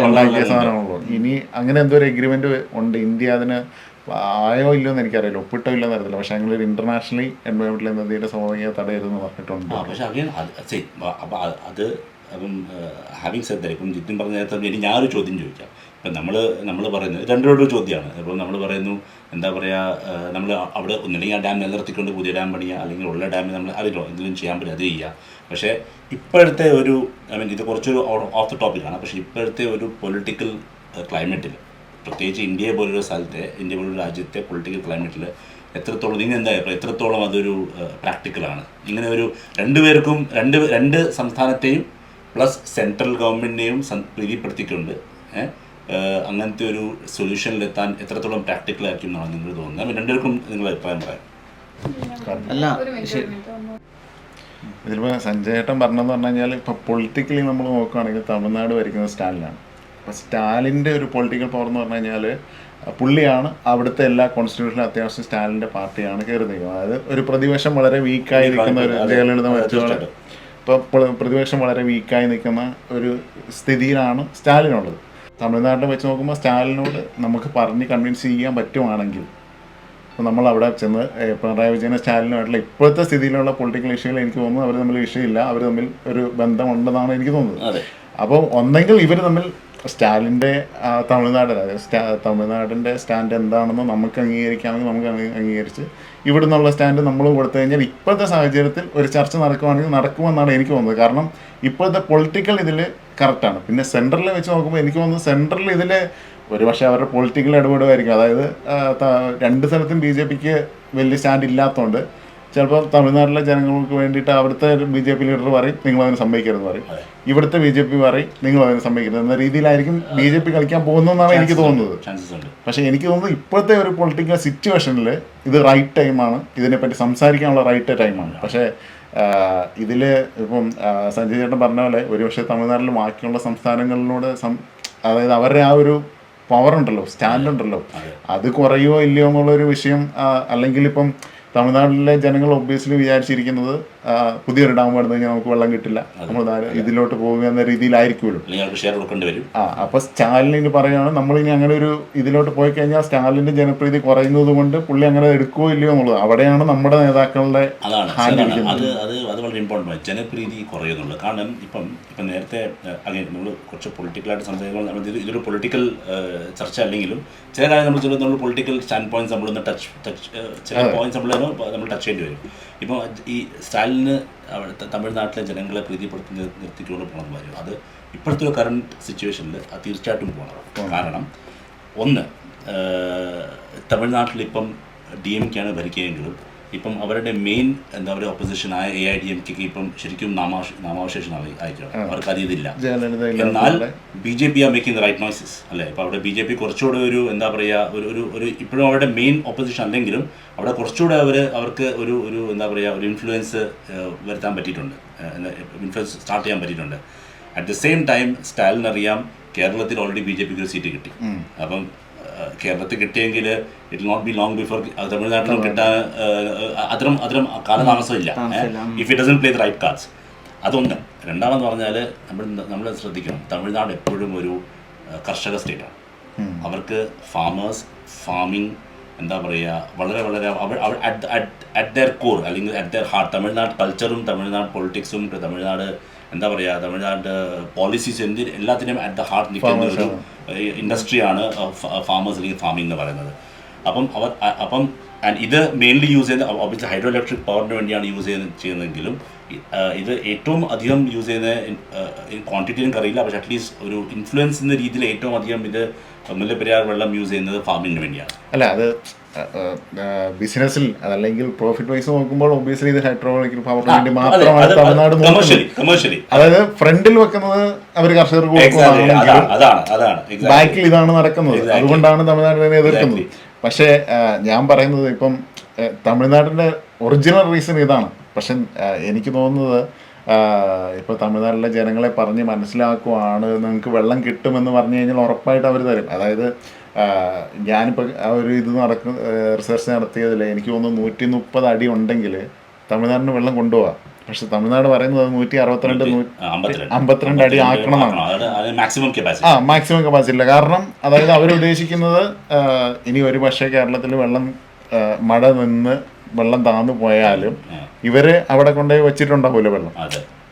ഉണ്ടാക്കിയ സാധനമാണല്ലോ. ഇനി അങ്ങനെ എന്തോ ഒരു എഗ്രിമെന്റ് ഉണ്ട്, ഇന്ത്യ അതിന് ആയോ ഇല്ലോ എന്ന് എനിക്കറിയില്ല, ഒപ്പിട്ടോ ഇല്ലെന്ന് അറിയില്ല. പക്ഷെ അങ്ങനെ ഒരു ഇന്റർനാഷണലി എൻവയോൺമെന്റൽ നദിയുടെ സ്വാഭാവികത തടയരുതെന്ന് പറഞ്ഞിട്ടുണ്ട്. അപ്പം ഹാവിങ് സെഡ് ദാറ്റ്, ഇപ്പം ജിത്തിൻ പറഞ്ഞ നേരത്തെ ഇനി ഞാനൊരു ചോദ്യം ചോദിക്കാം. ഇപ്പം നമ്മൾ പറയുന്നത് രണ്ടോടൊരു ചോദ്യമാണ്. ഇപ്പോൾ നമ്മൾ പറയുന്നു എന്താ പറയുക, നമ്മൾ അവിടെ ഒന്നില്ലെങ്കിൽ ആ ഡാം നിലനിർത്തിക്കൊണ്ട് പുതിയ ഡാം പണിയുക, അല്ലെങ്കിൽ ഉള്ള ഡാമിൽ നമ്മൾ അതിലോ എന്തെങ്കിലും ചെയ്യാൻ പറ്റും അത് ചെയ്യുക. പക്ഷേ ഇപ്പോഴത്തെ ഒരു ഇത് കുറച്ചൊരു ഓഫ് ദ ടോപ്പിക്കാണ്. പക്ഷേ ഇപ്പോഴത്തെ ഒരു പൊളിറ്റിക്കൽ ക്ലൈമറ്റിൽ, പ്രത്യേകിച്ച് ഇന്ത്യ പോലൊരു രാജ്യത്തെ പൊളിറ്റിക്കൽ ക്ലൈമറ്റിൽ എത്രത്തോളം എത്രത്തോളം അതൊരു പ്രാക്ടിക്കലാണ്? ഇങ്ങനെ ഒരു രണ്ടുപേർക്കും രണ്ട് സംസ്ഥാനത്തെയും പ്ലസ് സെൻട്രൽ ഗവൺമെൻറ്റിനെയും പ്രീതിപ്പെടുത്തിക്കൊണ്ട് അങ്ങനത്തെ ഒരു സൊല്യൂഷനിലെത്താൻ എത്രത്തോളം പ്രാക്ടിക്കലായിരിക്കും എന്നാണ് നിങ്ങൾ തോന്നുന്നത്? രണ്ടുപേർക്കും നിങ്ങളുടെ അഭിപ്രായം പറയാം. അല്ല ഇതിലിപ്പോൾ സഞ്ജയ് ഏട്ടൻ പറഞ്ഞതെന്ന് പറഞ്ഞു കഴിഞ്ഞാൽ, ഇപ്പോൾ പൊളിറ്റിക്കലി നമ്മൾ നോക്കുകയാണെങ്കിൽ തമിഴ്നാട് ഭരിക്കുന്നത് സ്റ്റാലിനാണ്. അപ്പോൾ സ്റ്റാലിൻ്റെ ഒരു പൊളിറ്റിക്കൽ പവർ എന്ന് പറഞ്ഞു കഴിഞ്ഞാൽ പുള്ളിയാണ് അവിടുത്തെ എല്ലാ കോൺസ്റ്റിറ്റ്യൂഷനിലും അത്യാവശ്യം സ്റ്റാലിൻ്റെ പാർട്ടിയാണ് കയറി നിൽക്കുന്നത്. അതായത് ഒരു പ്രതിപക്ഷം വളരെ വീക്കായി നിൽക്കുന്ന ഒരു ജയലളിത മരിച്ചോടെ ഇപ്പോൾ പ്രതിപക്ഷം വളരെ വീക്കായി നിൽക്കുന്ന ഒരു സ്ഥിതിയിലാണ് സ്റ്റാലിനുള്ളത്. തമിഴ്നാട്ടിൽ വെച്ച് നോക്കുമ്പോൾ സ്റ്റാലിനോട് നമുക്ക് പറഞ്ഞ് കൺവിൻസ് ചെയ്യാൻ പറ്റുവാണെങ്കിൽ, അപ്പോൾ നമ്മൾ അവിടെ ചെന്ന് പിണറായി വിജയനും സ്റ്റാലിനുമായിട്ടുള്ള ഇപ്പോഴത്തെ സ്ഥിതിയിലുള്ള പൊളിറ്റിക്കൽ ഇഷ്യൂകൾ എനിക്ക് തോന്നുന്നു അവർ തമ്മിൽ വിഷയമില്ല, അവർ തമ്മിൽ ഒരു ബന്ധമുണ്ടെന്നാണ് എനിക്ക് തോന്നുന്നത്. അപ്പോൾ ഒന്നെങ്കിൽ ഇവർ തമ്മിൽ സ്റ്റാലിൻ്റെ തമിഴ്നാട്, അതായത് തമിഴ്നാടിൻ്റെ സ്റ്റാൻഡ് എന്താണെന്ന് നമുക്ക് അംഗീകരിക്കാമെങ്കിൽ നമുക്ക് അംഗീകരിച്ച് ഇവിടെ നിന്നുള്ള സ്റ്റാൻഡ് നമ്മൾ കൊടുത്തു കഴിഞ്ഞാൽ ഇപ്പോഴത്തെ സാഹചര്യത്തിൽ ഒരു ചർച്ച നടക്കുമെന്നാണ് എനിക്ക് തോന്നുന്നത്. കാരണം ഇപ്പോഴത്തെ പൊളിറ്റിക്കൽ ഇതിൽ കറക്റ്റാണ്. പിന്നെ സെൻട്രലിൽ വെച്ച് നോക്കുമ്പോൾ എനിക്ക് തോന്നുന്നു സെൻട്രലിൽ ഇതിൽ ഒരു പക്ഷേ അവരുടെ പൊളിറ്റിക്കൽ ഇടപെടുമായിരിക്കും. അതായത് രണ്ട് സ്ഥലത്തും BJPക്ക് വലിയ സ്റ്റാൻഡ് ഇല്ലാത്തതുകൊണ്ട് ചിലപ്പോൾ തമിഴ്നാട്ടിലെ ജനങ്ങൾക്ക് വേണ്ടിയിട്ട് അവിടുത്തെ BJP ലീഡർ പറയും നിങ്ങളതിന് സമ്മതിക്കരുതെന്ന് പറയും, ഇവിടുത്തെ BJP പറയും നിങ്ങളതിന് സമ്മതിക്കരുത് എന്ന രീതിയിലായിരിക്കും BJP കളിക്കാൻ പോകുന്നതെന്നാണ് എനിക്ക് തോന്നുന്നത്. പക്ഷേ എനിക്ക് തോന്നുന്നു ഇപ്പോഴത്തെ ഒരു പൊളിറ്റിക്കൽ സിറ്റുവേഷനിൽ ഇത് റൈറ്റ് ടൈമാണ്, ഇതിനെപ്പറ്റി സംസാരിക്കാനുള്ള റൈറ്റ് ടൈമാണ്. പക്ഷേ ഇതിൽ ഇപ്പം സഞ്ജയ് ചേട്ടൻ പറഞ്ഞ പോലെ ഒരുപക്ഷെ തമിഴ്നാട്ടിൽ ബാക്കിയുള്ള സംസ്ഥാനങ്ങളിലൂടെ അതായത് അവരുടെ ആ ഒരു പവർ ഉണ്ടല്ലോ, സ്റ്റാൻഡ് ഉണ്ടല്ലോ, അത് കുറയോ ഇല്ലയോ എന്നുള്ളൊരു വിഷയം. അല്ലെങ്കിൽ ഇപ്പം തമിഴ്നാട്ടിലെ ജനങ്ങൾ ഒബ്വിയസ്ലി വിചാരിച്ചിരിക്കുന്നത് പുതിയൊരു ഡാം പണിത് കഴിഞ്ഞാൽ നമുക്ക് വെള്ളം കിട്ടില്ല, നമ്മൾ ഇതിലോട്ട് പോകുക എന്ന രീതിയിലായിരിക്കുമല്ലോ. അപ്പോൾ സ്റ്റാലിന് പറയുകയാണ് നമ്മളിനി അങ്ങനെ ഒരു ഇതിലോട്ട് പോയി കഴിഞ്ഞാൽ സ്റ്റാലിൻ്റെ ജനപ്രീതി കുറയുന്നത് കൊണ്ട് പുള്ളി അങ്ങനെ എടുക്കുകയോ ഇല്ലയോ എന്നുള്ളത് അവിടെയാണ് നമ്മുടെ നേതാക്കളുടെ അത് വളരെ ഇമ്പോർട്ടൻ്റ്. ജനപ്രീതി കുറയുന്നുള്ളത് കാരണം ഇപ്പം നേരത്തെ അങ്ങനെ നമ്മൾ കുറച്ച് പൊളിറ്റിക്കലായിട്ട് സംസാരിക്കുമ്പോൾ ഇതൊരു പൊളിറ്റിക്കൽ ചർച്ച അല്ലെങ്കിലും ചില കാര്യം നമ്മൾ പൊളിറ്റിക്കൽ സ്റ്റാൻഡ് പോയിന്റ്സ് നമ്മളൊന്ന് ചില പോയിന്റ്സ് നമ്മൾ ടച്ച് ചെയ്യേണ്ടി വരും. ഇപ്പോൾ ഈ സ്റ്റാലിന് അവിടുത്തെ തമിഴ്നാട്ടിലെ ജനങ്ങളെ പ്രീതിപ്പെടുത്തി നിർത്തിക്കൊണ്ട് പോകണമെന്ന് പറയും. അത് ഇപ്പോഴത്തെ ഒരു കറണ്ട് സിറ്റുവേഷനിൽ അത് തീർച്ചയായിട്ടും പോകണം. കാരണം ഒന്ന്, തമിഴ്നാട്ടിലിപ്പം DMK ആണ് ഭരിക്കുകയെങ്കിലും ഇപ്പം അവരുടെ മെയിൻ എന്താ പറയുക ഓപ്പോസിഷനായ AIDMK ഇപ്പം ശരിക്കും നാമാവശേഷം അയക്കണം, അവർക്ക് അത് ഇതില്ല. എന്നാൽ BJP are making the right noises അല്ലേ? ഇപ്പോൾ അവിടെ BJP കുറച്ചുകൂടെ ഒരു എന്താ പറയുക ഒരു ഇപ്പോഴും അവരുടെ മെയിൻ ഓപ്പോസിഷൻ അല്ലെങ്കിലും അവിടെ കുറച്ചുകൂടെ അവർക്ക് ഒരു എന്താ പറയുക ഒരു ഇൻഫ്ലുവൻസ് വരുത്താൻ പറ്റിയിട്ടുണ്ട്, ഇൻഫ്ലുവൻസ് സ്റ്റാർട്ട് ചെയ്യാൻ പറ്റിയിട്ടുണ്ട്. അറ്റ് ദ സെയിം ടൈം സ്റ്റാലിനറിയാം കേരളത്തിൽ ഓൾറെഡി BJPക്ക് ഒരു സീറ്റ് കിട്ടി. അപ്പം കേരളത്തിൽ കിട്ടിയെങ്കിൽ it not be long before തമിഴ്നാട്ടിലും കിട്ടാൻ അത്തരം കാലതാമസമില്ല if it doesn't play the right cards. അതൊന്ന്. രണ്ടാമെന്ന് പറഞ്ഞാൽ നമ്മൾ ശ്രദ്ധിക്കണം, തമിഴ്നാട് എപ്പോഴും ഒരു കർഷക സ്റ്റേറ്റാണ്. അവർക്ക് ഫാമേഴ്സ്, ഫാമിങ്, എന്താ പറയുക, വളരെ വളരെ അറ്റ് ദെയർ കോർ അല്ലെങ്കിൽ അറ്റ് ദെയർ ഹാർട്ട് തമിഴ്നാട് കൾച്ചറും തമിഴ്നാട് പൊളിറ്റിക്സും തമിഴ്നാട് എന്താ പറയുക തമിഴ്നാട് പോളിസീസ് എല്ലാത്തിനും അറ്റ് ദ ഹാർട്ട് നിൽക്കുന്ന ഒരു ഇൻഡസ്ട്രിയാണ് ഫാമേഴ്സ് അല്ലെങ്കിൽ ഫാമിംഗ് എന്ന് പറയുന്നത്. അപ്പം ഇത് മെയിൻലി യൂസ് ചെയ്യുന്നത് ഒബ്വിയസ്ലി ഹൈഡ്രോ ഇലക്ട്രിക് പവറിന് വേണ്ടിയാണ് ചെയ്യുന്നതെങ്കിലും ഇത് ഏറ്റവും അധികം യൂസ് ചെയ്യുന്ന ക്വാണ്ടിറ്റി എനിക്കറിയില്ല, പക്ഷേ അറ്റ്ലീസ്റ്റ് ഒരു ഇൻഫ്ലുവൻസ് എന്ന രീതിയിൽ ഏറ്റവും അധികം ഇത് മുല്ലപ്പെരിയാർ വെള്ളം യൂസ് ചെയ്യുന്നത് ഫാമിങ്ങിന് വേണ്ടിയാണ്. അല്ല, അത് ബിസിനസ്സിൽ അതല്ലെങ്കിൽ പ്രോഫിറ്റ് വൈസ് നോക്കുമ്പോൾ ഒബ്വിയസ്ലി ഇത് ഹൈഡ്രോളിക് പവറിന് വേണ്ടി മാത്രമാണ് തമിഴ്നാട് കമേഴ്ഷ്യലി. അതായത് ഫ്രണ്ടിൽ വെക്കുന്നത് അവർ കർഷകർക്ക് കൊടുക്കുന്നതാണെങ്കിലും ബാക്കിൽ ഇതാണ് നടക്കുന്നത്. അതുകൊണ്ടാണ് തമിഴ്നാടിനെ എതിർക്കുന്നത്. പക്ഷേ ഞാൻ പറയുന്നത് ഇപ്പം തമിഴ്നാടിൻ്റെ ഒറിജിനൽ റീസൺ ഇതാണ്. പക്ഷെ എനിക്ക് തോന്നുന്നത് ഇപ്പോൾ തമിഴ്നാട്ടിലെ ജനങ്ങളെ പറഞ്ഞ് മനസ്സിലാക്കുവാണ് നിങ്ങൾക്ക് വെള്ളം കിട്ടുമെന്ന് പറഞ്ഞു കഴിഞ്ഞാൽ ഉറപ്പായിട്ട് അവർ തരും. അതായത് ഞാനിപ്പോൾ ആ ഒരു ഇത് റിസർച്ച് നടത്തിയതിൽ എനിക്ക് തോന്നുന്നു 130 അടി ഉണ്ടെങ്കിൽ തമിഴ്നാടിന് വെള്ളം കൊണ്ടുപോകാം. പക്ഷെ തമിഴ്നാട് പറയുന്നത് 162 അടി ആക്കണമെന്നാണ്. മാക്സിമം കപ്പാസിറ്റി ഇല്ല. കാരണം അതായത് അവരുദ്ദേശിക്കുന്നത് ഇനി ഒരു പക്ഷേ കേരളത്തിൽ മഴ നിന്ന് വെള്ളം താന്നു പോയാലും ഇവര് അവിടെ കൊണ്ടുപോയി വെച്ചിട്ടുണ്ടാവുമല്ലോ വെള്ളം.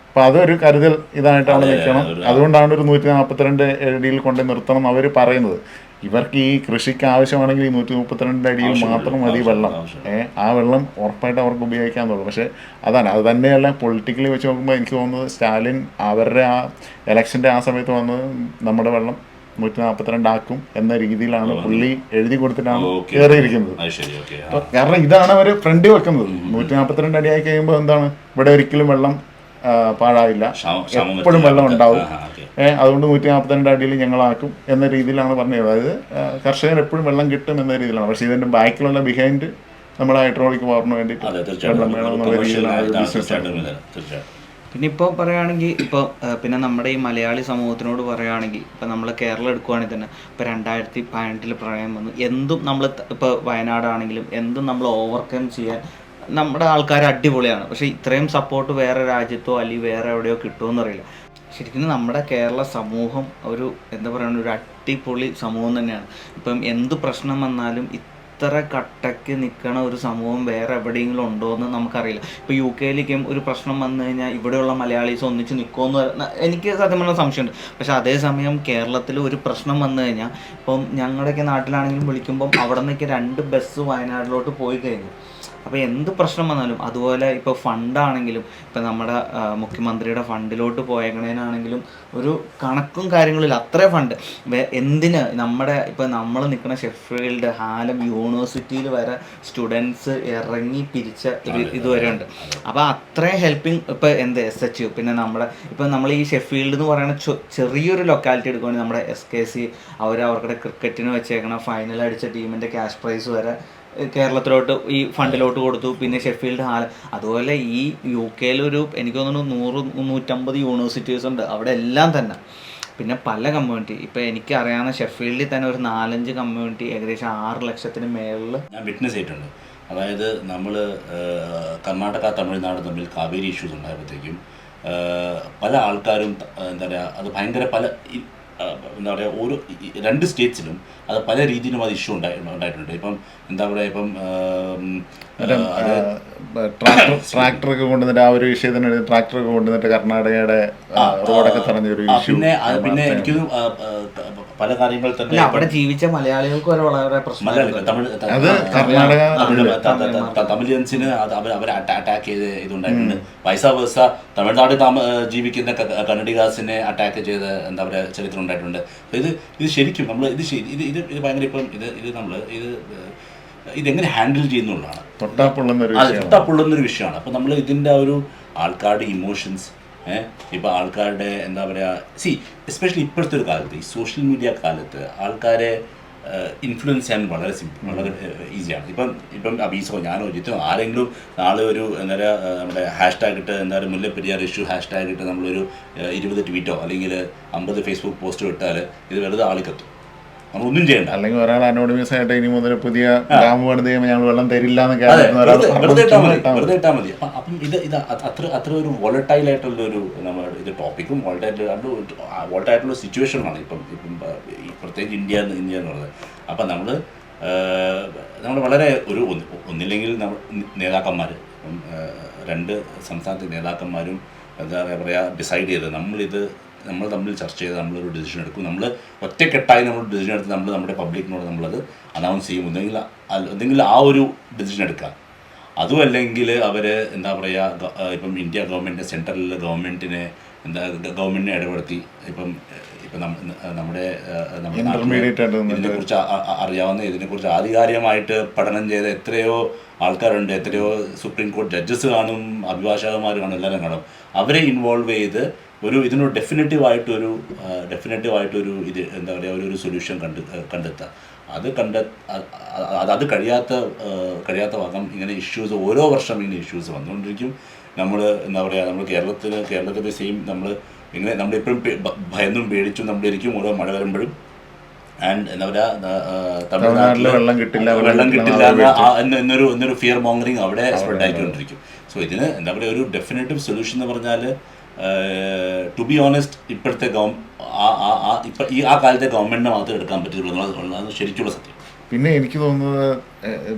അപ്പം അതൊരു കരുതൽ ഇതായിട്ടാണ് നിൽക്കണം. അതുകൊണ്ടാണ് ഒരു 142 അടിയിൽ കൊണ്ട് നിർത്തണം എന്ന് അവർ പറയുന്നത്. ഇവർക്ക് ഈ കൃഷിക്ക് ആവശ്യമാണെങ്കിൽ ഈ 132 അടിയിൽ മാത്രം മതി വെള്ളം. ആ വെള്ളം ഉറപ്പായിട്ട് അവർക്ക് ഉപയോഗിക്കാൻ തോന്നും. പക്ഷേ അത് തന്നെയല്ല പൊളിറ്റിക്കലി വെച്ച് നോക്കുമ്പോൾ എനിക്ക് തോന്നുന്നത് സ്റ്റാലിൻ അവരുടെ ആ ഇലക്ഷൻ്റെ ആ സമയത്ത് വന്ന് നമ്മുടെ വെള്ളം 142 ആക്കും എന്ന രീതിയിലാണ് പുള്ളി എഴുതി കൊടുത്തിട്ടാണ് കയറിയിരിക്കുന്നത്. കാരണം ഇതാണ് അവർ ഫ്രണ്ട് വെക്കുന്നത്. 142 അടി ആയി കഴിയുമ്പോൾ എന്താണ്, ഇവിടെ ഒരിക്കലും വെള്ളം പാഴാവില്ല, എപ്പോഴും വെള്ളം ഉണ്ടാവും. അതുകൊണ്ട് 142 അടിയിൽ ഞങ്ങളാക്കും എന്ന രീതിയിലാണ് പറഞ്ഞത്. അതായത് കർഷകർ എപ്പോഴും വെള്ളം കിട്ടും എന്ന രീതിയിലാണ്. പക്ഷേ ഇതിൻ്റെ ബാക്കിലുള്ള ബിഹൈൻഡ് നമ്മുടെ ഹൈഡ്രോളിക് പവറിന് വേണ്ടിയിട്ട് വെള്ളം വേണമെന്നുള്ള രീതിയിലാണ് ബിസിനസ്. പിന്നെ ഇപ്പോൾ പറയുകയാണെങ്കിൽ ഇപ്പോൾ പിന്നെ നമ്മുടെ ഈ മലയാളി സമൂഹത്തിനോട് പറയുകയാണെങ്കിൽ ഇപ്പോൾ നമ്മൾ കേരളം എടുക്കുകയാണെങ്കിൽ തന്നെ ഇപ്പോൾ 2018 പ്രളയം വന്നു. എന്തും നമ്മൾ ഇപ്പോൾ വയനാടാണെങ്കിലും എന്തും നമ്മൾ ഓവർകം ചെയ്യാൻ നമ്മുടെ ആൾക്കാർ അടിപൊളിയാണ്. പക്ഷേ ഇത്രയും സപ്പോർട്ട് വേറെ രാജ്യത്തോ അല്ലെങ്കിൽ വേറെ എവിടെയോ കിട്ടുമെന്നറിയില്ല. ശരിക്കും നമ്മുടെ കേരള സമൂഹം ഒരു എന്താ പറയുക ഒരു അടിപൊളി സമൂഹം തന്നെയാണ്. ഇപ്പം എന്ത് പ്രശ്നം വന്നാലും ഇത്ര കട്ടയ്ക്ക് നിൽക്കണ ഒരു സമൂഹം വേറെ എവിടെയെങ്കിലും ഉണ്ടോ എന്ന് നമുക്കറിയില്ല. ഇപ്പോൾ UK-ലേക്കും ഒരു പ്രശ്നം വന്നു കഴിഞ്ഞാൽ ഇവിടെയുള്ള മലയാളീസ് ഒന്നിച്ച് നിൽക്കുമെന്ന് എനിക്ക് സത്യം പറഞ്ഞ സംശയമുണ്ട്. പക്ഷേ അതേസമയം കേരളത്തിൽ ഒരു പ്രശ്നം വന്നു കഴിഞ്ഞാൽ ഇപ്പം ഞങ്ങളുടെയൊക്കെ നാട്ടിലാണെങ്കിലും വിളിക്കുമ്പം അവിടെ നിന്നൊക്കെ 2 ബസ് വയനാട്ടിലോട്ട് പോയി കഴിഞ്ഞു. അപ്പോൾ എന്ത് പ്രശ്നം വന്നാലും അതുപോലെ ഇപ്പോൾ ഫണ്ടാണെങ്കിലും ഇപ്പോൾ നമ്മുടെ മുഖ്യമന്ത്രിയുടെ ഫണ്ടിലോട്ട് പോയേക്കണേനാണെങ്കിലും ഒരു കണക്കും കാര്യങ്ങളില്ല. അത്രയും ഫണ്ട് എന്തിന് നമ്മുടെ ഇപ്പോൾ നമ്മൾ നിൽക്കുന്ന ഷെഫീൽഡ്, ഹാലം യൂണിവേഴ്സിറ്റിയിൽ വരെ സ്റ്റുഡൻസ് ഇറങ്ങി പിരിച്ച ഒരു ഇതുവരെ ഉണ്ട്. അപ്പോൾ അത്രയും ഹെൽപ്പിംഗ് ഇപ്പോൾ SH പിന്നെ നമ്മുടെ ഇപ്പോൾ നമ്മൾ ഈ ഷെഫീൽഡ് എന്ന് പറയുന്ന ചെറിയൊരു ലൊക്കാലിറ്റി എടുക്കുകയാണെങ്കിൽ നമ്മുടെ SKC അവരുടെ ക്രിക്കറ്റിന് വെച്ചേക്കണ ഫൈനൽ അടിച്ച ടീമിൻ്റെ ക്യാഷ് പ്രൈസ് വരെ കേരളത്തിലോട്ട് ഈ ഫണ്ടിലോട്ട് കൊടുത്തു. പിന്നെ ഷെഫീൽഡ് ഹാല അതുപോലെ ഈ UK-യിലൊരു എനിക്ക് തോന്നുന്നു 100-150 യൂണിവേഴ്സിറ്റീസ് ഉണ്ട്. അവിടെ എല്ലാം തന്നെ പിന്നെ പല കമ്മ്യൂണിറ്റി ഇപ്പോൾ എനിക്കറിയാവുന്ന ഷെഫീൽഡിൽ തന്നെ ഒരു 4-5 കമ്മ്യൂണിറ്റി ഏകദേശം 6 ലക്ഷത്തിന് മേളിൽ ഞാൻ വിറ്റ്നസ് ചെയ്തിട്ടുണ്ട്. അതായത് നമ്മൾ കർണാടക തമിഴ്നാട് തമ്മിൽ കാവേരി ഇഷ്യൂസ് ഉണ്ടായപ്പോഴത്തേക്കും പല ആൾക്കാരും എന്താ പറയുക അത് ഭയങ്കര എന്താ പറയുക ഓരോ 2 സ്റ്റേറ്റ്സിലും അത് പല രീതിയിലും അത് ഇഷ്യൂ ഉണ്ടായിട്ടുണ്ട്. ഇപ്പം എന്താ പറയുക ഇപ്പം ട്രാക്ടറൊക്കെ കൊണ്ടുവന്നിട്ട് ആ ഒരു വിഷയത്തിന് ട്രാക്ടറൊക്കെ കൊണ്ടുവന്നിട്ട് കർണാടകയുടെ റോഡൊക്കെ തടഞ്ഞൊരു ഇഷ്യൂ. പിന്നെ എനിക്ക് പല കാര്യങ്ങൾ തന്നെ അവിടെ ജീവിച്ച മലയാളികൾക്ക് വരെ വളരെ പ്രശ്നമാണ്. തമിഴിയൻസിന് അവർ അറ്റാക്ക് ചെയ്ത് ഇതുണ്ടായിട്ടുണ്ട്. വൈസ വേഴ്സ തമിഴ്നാട് ജീവിക്കുന്ന കന്നഡിഗാസിനെ അറ്റാക്ക് ചെയ്ത് എന്താ പറയുക ചരിത്രം ഉണ്ടായിട്ടുണ്ട്. ഇത് ശരിക്കും നമ്മൾ ഇത് ഭയങ്കര ഇപ്പം നമ്മൾ ഇതെങ്ങനെ ഹാൻഡിൽ ചെയ്യുന്നുള്ളതാണ് തൊട്ടാപ്പൊള്ളുന്നൊരു വിഷയമാണ്. അപ്പോൾ നമ്മൾ ഇതിൻ്റെ ഒരു ആൾക്കാരുടെ ഇമോഷൻസ് ഇപ്പോൾ ആൾക്കാരുടെ എന്താ പറയുക എസ്പെഷ്യലി ഇപ്പോഴത്തെ ഒരു കാലത്ത് ഈ സോഷ്യൽ മീഡിയ കാലത്ത് ആൾക്കാരെ ഇൻഫ്ലുവൻസ് ചെയ്യാൻ വളരെ ഈസിയാണ്. ഇപ്പം അബീസോ ഞാനോ ജിത്തോ ആരെങ്കിലും നാളെ ഒരു എന്താ പറയുക നമ്മുടെ #, എന്താ പറയുക മുല്ലപ്പെരിയാർ ഇഷ്യൂ #, നമ്മളൊരു 20 ട്വീറ്റോ അല്ലെങ്കിൽ 50 ഫേസ്ബുക്ക് പോസ്റ്റോ ഇട്ടാൽ ഇത് വെറുതെ ആളിക്കത്തും. നമ്മളൊന്നും ചെയ്യണ്ട. അല്ലെങ്കിൽ ഒരാൾ അനോണിമസ് ആയിട്ട് ഇനി മുതൽ പുതിയ ഡാം പണിത് ചെയ്യുമ്പോൾ ഞങ്ങൾ വെള്ളം തരില്ല എന്ന് വെറുതെ ഇട്ടാൽ മതി. അപ്പം ഇത് അത്ര ഒരു വോളറ്റൈൽ ആയിട്ടുള്ള ഒരു നമ്മൾ ഇത് ടോപ്പിക്കും വോളറ്റായിട്ടുള്ള സിറ്റുവേഷനാണ് ഇപ്പം പ്രത്യേകിച്ച് ഇന്ത്യ എന്ന് പറയുന്നത്. അപ്പം നമ്മൾ വളരെ ഒന്നില്ലെങ്കിൽ നമ്മൾ നേതാക്കന്മാർ, രണ്ട് സംസ്ഥാനത്തെ നേതാക്കന്മാരും എന്താ പറയുക ഡിസൈഡ് ചെയ്ത് നമ്മൾ തമ്മിൽ ചർച്ച ചെയ്ത് നമ്മളൊരു ഡിസിഷൻ എടുക്കും. നമ്മൾ ഒറ്റക്കെട്ടായി നമ്മൾ ഡിസിഷൻ എടുത്ത് നമ്മുടെ പബ്ലിക്കിനോട് നമ്മളത് അനൗൺസ് ചെയ്യും. എന്തെങ്കിലും ആ ഒരു ഡിസിഷൻ എടുക്കുക. അതുമല്ലെങ്കിൽ അവർ എന്താ പറയുക, ഇപ്പം ഇന്ത്യ ഗവൺമെൻറ് സെൻട്രൽ ഗവൺമെൻറ്റിനെ ഇടപെടുത്തി ഇപ്പം നമ്മുടെ ഇതിനെക്കുറിച്ച് അറിയാവുന്ന ഇതിനെക്കുറിച്ച് ആധികാരികമായിട്ട് പഠനം ചെയ്ത എത്രയോ ആൾക്കാരുണ്ട്, എത്രയോ സുപ്രീം കോടതി ജഡ്ജസ് കാണും, അഭിഭാഷകന്മാർ കാണും, എല്ലാവരും കാണും. അവരെ ഇൻവോൾവ് ചെയ്ത് ഇതിനൊരു ഡെഫിനറ്റീവായിട്ടൊരു ഇത് എന്താ പറയുക ഒരു സൊല്യൂഷൻ കണ്ടെത്തുക. അത് കഴിയാത്ത ഭാഗം ഇങ്ങനെ ഇഷ്യൂസ് ഓരോ വർഷം ഇങ്ങനെ ഇഷ്യൂസ് വന്നുകൊണ്ടിരിക്കും. നമ്മൾ എന്താ പറയുക, നമ്മൾ കേരളത്തിലെ സെയിം നമ്മളിപ്പോഴും ഭയന്നും പേടിച്ചും നമ്മളിരിക്കും ഓരോ മഴ വരുമ്പോഴും. ആൻഡ് എന്താ പറയുക, തമിഴ്നാട്ടിൽ വെള്ളം കിട്ടില്ല എന്നൊരു ഫിയർ മോങ്ങറിങ് അവിടെ സ്പ്രെഡ് ആയിക്കൊണ്ടിരിക്കും. സോ ഇതിന് എന്താ പറയുക ഒരു ഡെഫിനറ്റീവ് സൊല്യൂഷൻ എന്ന് പറഞ്ഞാൽ ടു ബി ഓണസ്റ്റ് ഇപ്പോഴത്തെ ആ കാലത്തെ ഗവൺമെൻറ്റിനെ മാത്രമേ എടുക്കാൻ പറ്റുള്ളൂ എന്നുള്ളതാണ് ശരിക്കുള്ള സത്യം. പിന്നെ എനിക്ക് തോന്നുന്നത്,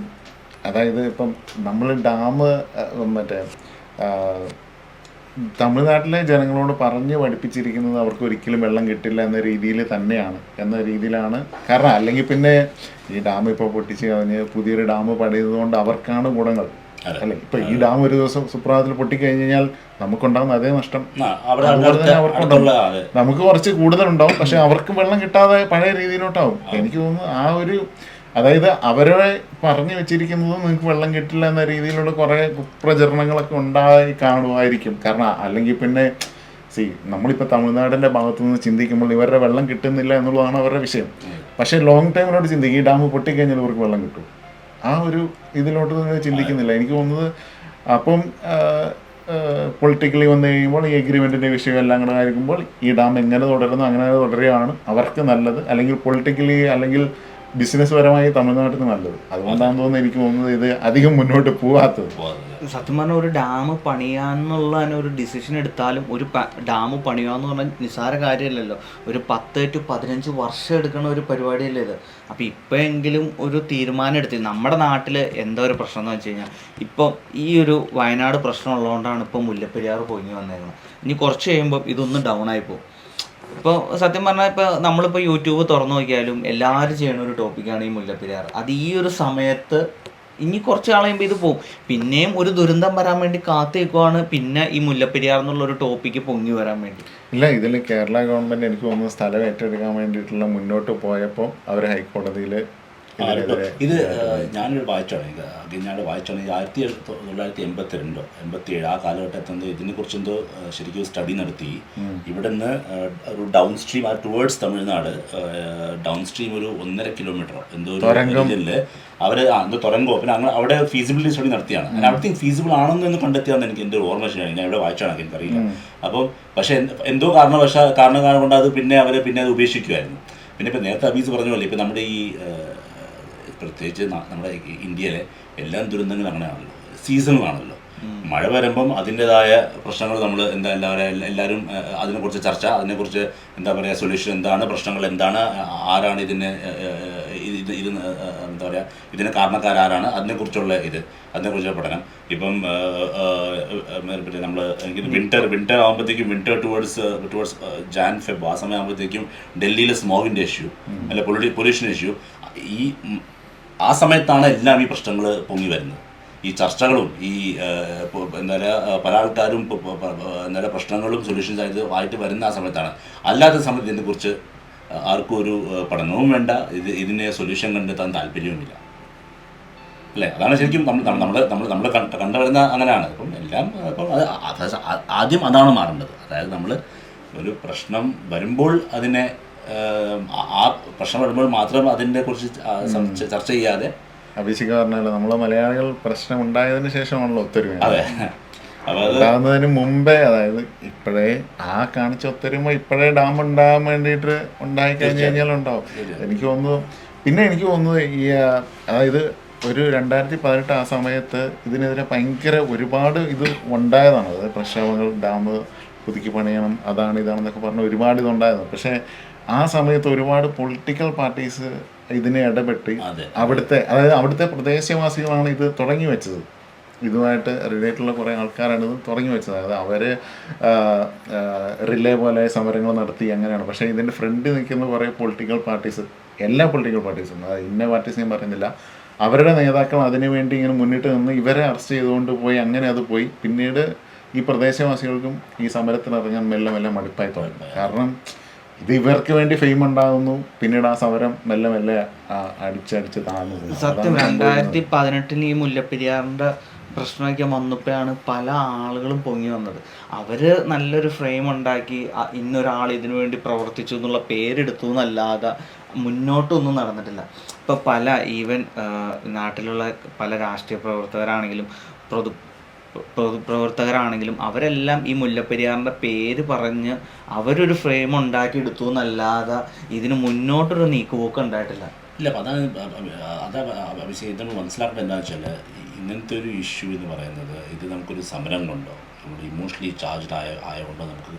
അതായത് ഇപ്പം നമ്മൾ ഡാം മറ്റേ തമിഴ്നാട്ടിലെ ജനങ്ങളോട് പറഞ്ഞ് പഠിപ്പിച്ചിരിക്കുന്നത് അവർക്ക് ഒരിക്കലും വെള്ളം കിട്ടില്ല എന്ന രീതിയിലാണ്. കാരണം അല്ലെങ്കിൽ പിന്നെ ഈ ഡാം ഇപ്പോൾ പൊട്ടിച്ച് കളഞ്ഞ് പുതിയൊരു ഡാം പണിതുകൊണ്ട് അവർക്കാണ് ഗുണങ്ങൾ. അല്ലെ, ഇപ്പൊ ഈ ഡാം ഒരു ദിവസം സുപ്രഭാതത്തിൽ പൊട്ടിക്കഴിഞ്ഞ് കഴിഞ്ഞാൽ നമുക്കുണ്ടാകുന്ന അതേ നഷ്ടം അതുപോലെ തന്നെ അവർക്കുണ്ടാവും. നമുക്ക് കുറച്ച് കൂടുതലുണ്ടാവും, പക്ഷെ അവർക്ക് വെള്ളം കിട്ടാതെ പഴയ രീതിയിലോട്ടാവും. എനിക്ക് തോന്നുന്നു ആ ഒരു, അതായത് അവരെ പറഞ്ഞു വെച്ചിരിക്കുന്നത് നിങ്ങൾക്ക് വെള്ളം കിട്ടില്ല എന്ന രീതിയിലുള്ള കുറേ കുപ്രചരണങ്ങളൊക്കെ ഉണ്ടായി കാണുമായിരിക്കും. കാരണം അല്ലെങ്കിൽ പിന്നെ നമ്മളിപ്പോൾ തമിഴ്നാടിൻ്റെ ഭാഗത്തു നിന്ന് ചിന്തിക്കുമ്പോൾ ഇവരുടെ വെള്ളം കിട്ടുന്നില്ല എന്നുള്ളതാണ് അവരുടെ വിഷയം. പക്ഷേ ലോങ് ടൈമിലോട്ട് ചിന്തിക്കും, ഈ ഡാം പൊട്ടിക്കഴിഞ്ഞാൽ ഇവർക്ക് വെള്ളം കിട്ടും, ആ ഒരു ഇതിലോട്ട് ചിന്തിക്കുന്നില്ല. എനിക്ക് തോന്നുന്നത് അപ്പം പൊളിറ്റിക്കലി വന്നു കഴിയുമ്പോൾ ഈ എഗ്രിമെൻറ്റിൻ്റെ വിഷയം എല്ലാം കൂടെ ആയിരിക്കുമ്പോൾ ഈ ഡാം എങ്ങനെ തുടരുന്നു അങ്ങനെ തുടരുകയാണ് അവർക്ക് നല്ലത്, അല്ലെങ്കിൽ പൊളിറ്റിക്കലി അല്ലെങ്കിൽ ബിസിനസ് പരമായി തമിഴ്നാട്ടിന് നല്ലത്. അതുകൊണ്ടാണെന്ന് തോന്നുന്നു എനിക്ക് തോന്നുന്നത് ഇത് അധികം മുന്നോട്ട് പോവാത്തത്. സത്യം പറഞ്ഞാൽ ഒരു ഡാം പണിയാന്നുള്ള ഒരു ഡിസിഷൻ എടുത്താലും ഒരു ഡാം പണിയാന്ന് പറഞ്ഞാൽ നിസ്സാര കാര്യമല്ലല്ലോ. ഒരു 10 to 15 വർഷം എടുക്കുന്ന ഒരു പരിപാടിയല്ലേ ഇത്. അപ്പോൾ ഇപ്പോഴെങ്കിലും ഒരു തീരുമാനം എടുത്ത് നമ്മുടെ നാട്ടിൽ എന്താ ഒരു പ്രശ്നം എന്ന് വെച്ച് കഴിഞ്ഞാൽ, ഇപ്പം ഈ ഒരു വയനാട് പ്രശ്നം ഉള്ളതുകൊണ്ടാണ് ഇപ്പോൾ മുല്ലപ്പെരിയാർ പൊങ്ങി വന്നേക്കുന്നത്. ഇനി കുറച്ച് കഴിയുമ്പോൾ ഇതൊന്നും ഡൗൺ ആയി പോകും. ഇപ്പോൾ സത്യം പറഞ്ഞാൽ ഇപ്പോൾ നമ്മളിപ്പോൾ യൂട്യൂബ് തുറന്നു നോക്കിയാലും എല്ലാവരും ചെയ്യുന്ന ഒരു ടോപ്പിക്കാണ് ഈ മുല്ലപ്പെരിയാർ. അത് ഈ ഒരു സമയത്ത് ഇനി കുറച്ച് നാൾ കഴിയുമ്പോൾ ഇത് പോകും. പിന്നെയും ഒരു ദുരന്തം വരാൻ വേണ്ടി കാത്തു നിൽക്കുവാണ് പിന്നെ ഈ മുല്ലപ്പെരിയാർ എന്നുള്ളൊരു ടോപ്പിക്ക് പൊങ്ങി വരാൻ വേണ്ടി. ഇല്ല, ഇതിൽ കേരള ഗവൺമെൻറ് എനിക്ക് തോന്നുന്നു സ്ഥലം ഏറ്റെടുക്കാൻ വേണ്ടിയിട്ടുള്ള മുന്നോട്ട് പോയപ്പോൾ അവർ ഹൈക്കോടതിയിൽ ഇത് ഞാനൊരു വായിച്ചാണ് 1982 87 ആ കാലഘട്ടത്തിൽ ഇതിനെക്കുറിച്ച് എന്തോ ശരിക്കും സ്റ്റഡി നടത്തി. ഇവിടെ നിന്ന് ഒരു down stream towards Tamil Nadu down stream ഒരു 1.5 കിലോമീറ്റർ എന്തോ ഒരു അവർ എന്തോ തുരങ്കോ പിന്നെ അങ്ങനെ അവിടെ ഫീസിബിലിറ്റി സ്റ്റഡി നടത്തിയാണ്. അങ്ങനെ അവിടത്തെ ഫീസിബിൾ ആണെന്ന് കണ്ടെത്തിയാന്ന് എനിക്ക് എൻ്റെ ഒരു ഓർമ്മ ശരിയാണ്. ഞാൻ ഇവിടെ വായിച്ചാണ്, എനിക്കറിയില്ല. അപ്പം പക്ഷേ എന്തോ കാരണം കൊണ്ട് അത് പിന്നെ അത് ഉപേക്ഷിക്കുമായിരുന്നു. പിന്നെ ഇപ്പം നേരത്തെ അബീസ് പറഞ്ഞ പോലെ ഇപ്പം നമ്മുടെ ഈ പ്രത്യേകിച്ച് നമ്മുടെ ഇന്ത്യയിലെ എല്ലാ ദുരന്തങ്ങളും അങ്ങനെയാണല്ലോ, സീസണലാണല്ലോ. മഴ വരുമ്പം അതിൻ്റെതായ പ്രശ്നങ്ങൾ നമ്മൾ എന്താ പറയുക എല്ലാവരും അതിനെക്കുറിച്ച് ചർച്ച, അതിനെക്കുറിച്ച് എന്താ പറയുക സൊല്യൂഷൻ എന്താണ്, പ്രശ്നങ്ങൾ എന്താണ്, ആരാണ് ഇതിന് എന്താ പറയുക ഇതിന് കാരണക്കാരാരാണ്, അതിനെക്കുറിച്ചുള്ള പഠനം. ഇപ്പം പിന്നെ നമ്മൾ വിൻ്റർ ആകുമ്പോഴത്തേക്കും വിൻ്റർ ടുവേർഡ്സ് ജാൻ ഫെബ് ആ സമയം ആകുമ്പോഴത്തേക്കും ഡൽഹിയിലെ സ്മോഗിൻ്റെ ഇഷ്യൂ അല്ല പൊല്യൂഷൻ ഇഷ്യൂ, ആ സമയത്താണ് എല്ലാം ഈ പ്രശ്നങ്ങൾ പൊങ്ങി വരുന്നത്. ഈ ചർച്ചകളും ഈ എന്താ പറയുക പല ആൾക്കാരും എന്താ പറയുക പ്രശ്നങ്ങളും സൊല്യൂഷൻസ് ആയിട്ട് വരുന്ന ആ സമയത്താണ്. അല്ലാത്ത സമയത്ത് ഇതിനെക്കുറിച്ച് ആർക്കും ഒരു പഠനവും വേണ്ട, ഇതിനെ സൊല്യൂഷൻ കണ്ടെത്താൻ താല്പര്യവുമില്ല, അല്ലേ? അതാണ് ശരിക്കും നമ്മൾ കണ്ടുവരുന്ന അങ്ങനെയാണ്. ഇപ്പം എല്ലാം ഇപ്പം ആദ്യം അതാണ് മാറേണ്ടത്. അതായത് നമ്മൾ ഒരു പ്രശ്നം വരുമ്പോൾ അതിനെ ആ പ്രശ്നം വരുമ്പോൾ മാത്രം അതിനെ കുറിച്ച് ചർച്ച ചെയ്യാതെ അഭിഷേക് പറഞ്ഞല്ലോ, നമ്മളെ മലയാളികൾ പ്രശ്നം ഉണ്ടായതിനു ശേഷമാണല്ലോ ഒത്തൊരുമ. അതെ, അപ്പോൾ അത് ഉണ്ടാകുന്നതിന് മുമ്പേ, അതായത് ഇപ്പോഴേ ആ കാണിച്ച ഒത്തൊരുമ ഇപ്പോഴേ ഡാം ഉണ്ടാകാൻ വേണ്ടിയിട്ട് ഉണ്ടായി കഴിഞ്ഞ് കഴിഞ്ഞാൽ ഉണ്ടാവും. എനിക്ക് തോന്നുന്നു. പിന്നെ എനിക്ക് തോന്നുന്നത് അതായത് ഒരു 2018 ആ സമയത്ത് ഇതിനെതിരെ ഭയങ്കര ഒരുപാട് ഇത് ഉണ്ടായതാണ്. അതായത് പ്രക്ഷോഭങ്ങൾ, ഡാം പുതുക്കി പണിയണം, അതാണ് ഇതാണെന്നൊക്കെ പറഞ്ഞ് ഒരുപാട് ഇതുണ്ടായിരുന്നു. പക്ഷേ ആ സമയത്ത് ഒരുപാട് പൊളിറ്റിക്കൽ പാർട്ടീസ് ഇതിനെ ഇടപെട്ട് അവിടുത്തെ പ്രദേശവാസികളാണ് ഇത് തുടങ്ങി വെച്ചത്. ഇതുമായിട്ട് റിലേറ്റുള്ള കുറേ ആൾക്കാരാണ് ഇത് തുടങ്ങി വെച്ചത്. അതായത് അവർ റിലേ പോലെ സമരങ്ങൾ നടത്തി അങ്ങനെയാണ്. പക്ഷേ ഇതിൻ്റെ ഫ്രണ്ട് നിൽക്കുന്ന കുറേ പൊളിറ്റിക്കൽ പാർട്ടീസ്, എല്ലാ പൊളിറ്റിക്കൽ പാർട്ടീസും, അതായത് ഇന്ന പാർട്ടീസ് ഞാൻ പറയുന്നില്ല, അവരുടെ നേതാക്കൾ അതിനു വേണ്ടി ഇങ്ങനെ മുന്നിട്ട് നിന്ന് ഇവരെ അറസ്റ്റ് ചെയ്തുകൊണ്ട് പോയി. അങ്ങനെ അത് പോയി. പിന്നീട് ഈ പ്രദേശവാസികൾക്കും ഈ സമരത്തിനിറങ്ങാൻ മെല്ലെ മെല്ലെ മടുപ്പായി തുടങ്ങി. കാരണം ഇത് ഇവർക്ക് വേണ്ടി ഫെയിം ഉണ്ടാകുന്നു, പിന്നീട് ആ സമരം മെല്ലെ മെല്ലെ അടിച്ചടിച്ച് താഴ്ന്നു. സത്യം 2018 ഈ മുല്ലപ്പെരിയാറിൻ്റെ പ്രശ്നമൊക്കെ വന്നപ്പോഴാണ് പല ആളുകളും പൊങ്ങി വന്നത്. അവർ നല്ലൊരു ഫ്രെയിം ഉണ്ടാക്കി ഇന്നൊരാൾ ഇതിനു വേണ്ടി പ്രവർത്തിച്ചു എന്നുള്ള പേരെടുത്തു എന്നല്ലാതെ മുന്നോട്ടൊന്നും നടന്നിട്ടില്ല. ഇപ്പോൾ പല ഈവൻ നാട്ടിലുള്ള പല രാഷ്ട്രീയ പ്രവർത്തകരാണെങ്കിലും പൊതുപ്രവർത്തകരാണെങ്കിലും അവരെല്ലാം ഈ മുല്ലപ്പെരിയാറിൻ്റെ പേര് പറഞ്ഞ് അവരൊരു ഫ്രെയിം ഉണ്ടാക്കി എടുത്തു എന്നല്ലാതെ ഇതിന് മുന്നോട്ടൊരു നീക്കുപോക്ക് ഉണ്ടായിട്ടില്ല. ഇല്ല, അപ്പം അതാ അഭിഷേക് ഇതൊന്ന് മനസ്സിലാക്കേണ്ടത് എന്താണെന്ന് വെച്ചാൽ, ഇങ്ങനത്തെ ഒരു ഇഷ്യൂ എന്ന് പറയുന്നത് ഇത് നമുക്കൊരു സമരം കൊണ്ടോ നമ്മൾ ഇമോഷണലി ചാർജ്ഡ് ആയതുകൊണ്ടോ നമുക്ക്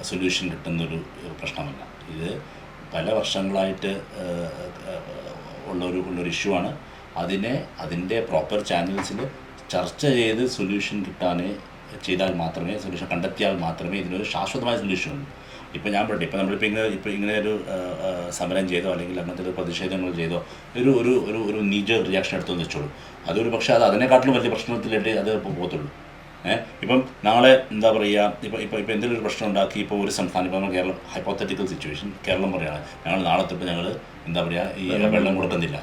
സൊല്യൂഷൻ കിട്ടുന്നൊരു പ്രശ്നമല്ല. ഇത് പല വർഷങ്ങളായിട്ട് ഉള്ളൊരു ഇഷ്യൂ ആണ്. അതിൻ്റെ പ്രോപ്പർ ചാനൽസിൽ ചർച്ച ചെയ്ത് സൊല്യൂഷൻ ചെയ്താൽ മാത്രമേ, സൊല്യൂഷൻ കണ്ടെത്തിയാൽ മാത്രമേ ഇതിനൊരു ശാശ്വതമായ സൊല്യൂഷൻ ഉള്ളൂ. ഇപ്പോൾ ഞാൻ പറയട്ടെ, ഇപ്പോൾ ഇങ്ങനെ ഒരു സമരം ചെയ്തോ അല്ലെങ്കിൽ അങ്ങനത്തെ ഒരു പ്രതിഷേധങ്ങൾ ചെയ്തോ ഒരു നീജർ റിയാക്ഷൻ എടുത്തെന്ന് വെച്ചോളൂ, അതൊരു പക്ഷേ അതിനെക്കാട്ടിലും വലിയ പ്രശ്നത്തിലേക്ക് അത് പോകത്തുള്ളൂ. ഇപ്പം നാളെ എന്താ പറയുക, ഇപ്പോൾ എന്തെങ്കിലും ഒരു പ്രശ്നം ഉണ്ടാക്കി, ഇപ്പോൾ ഒരു സംസ്ഥാനം, ഇപ്പോൾ നമ്മൾ കേരളം, ഹൈപ്പോത്തറ്റിക്കൽ സിറ്റുവേഷൻ, കേരളം പറയുകയാണ് ഞങ്ങൾ നാളെ തൊട്ട് ഞങ്ങൾ എന്താ പറയുക ഈ വെള്ളം കൊടുക്കുന്നില്ല.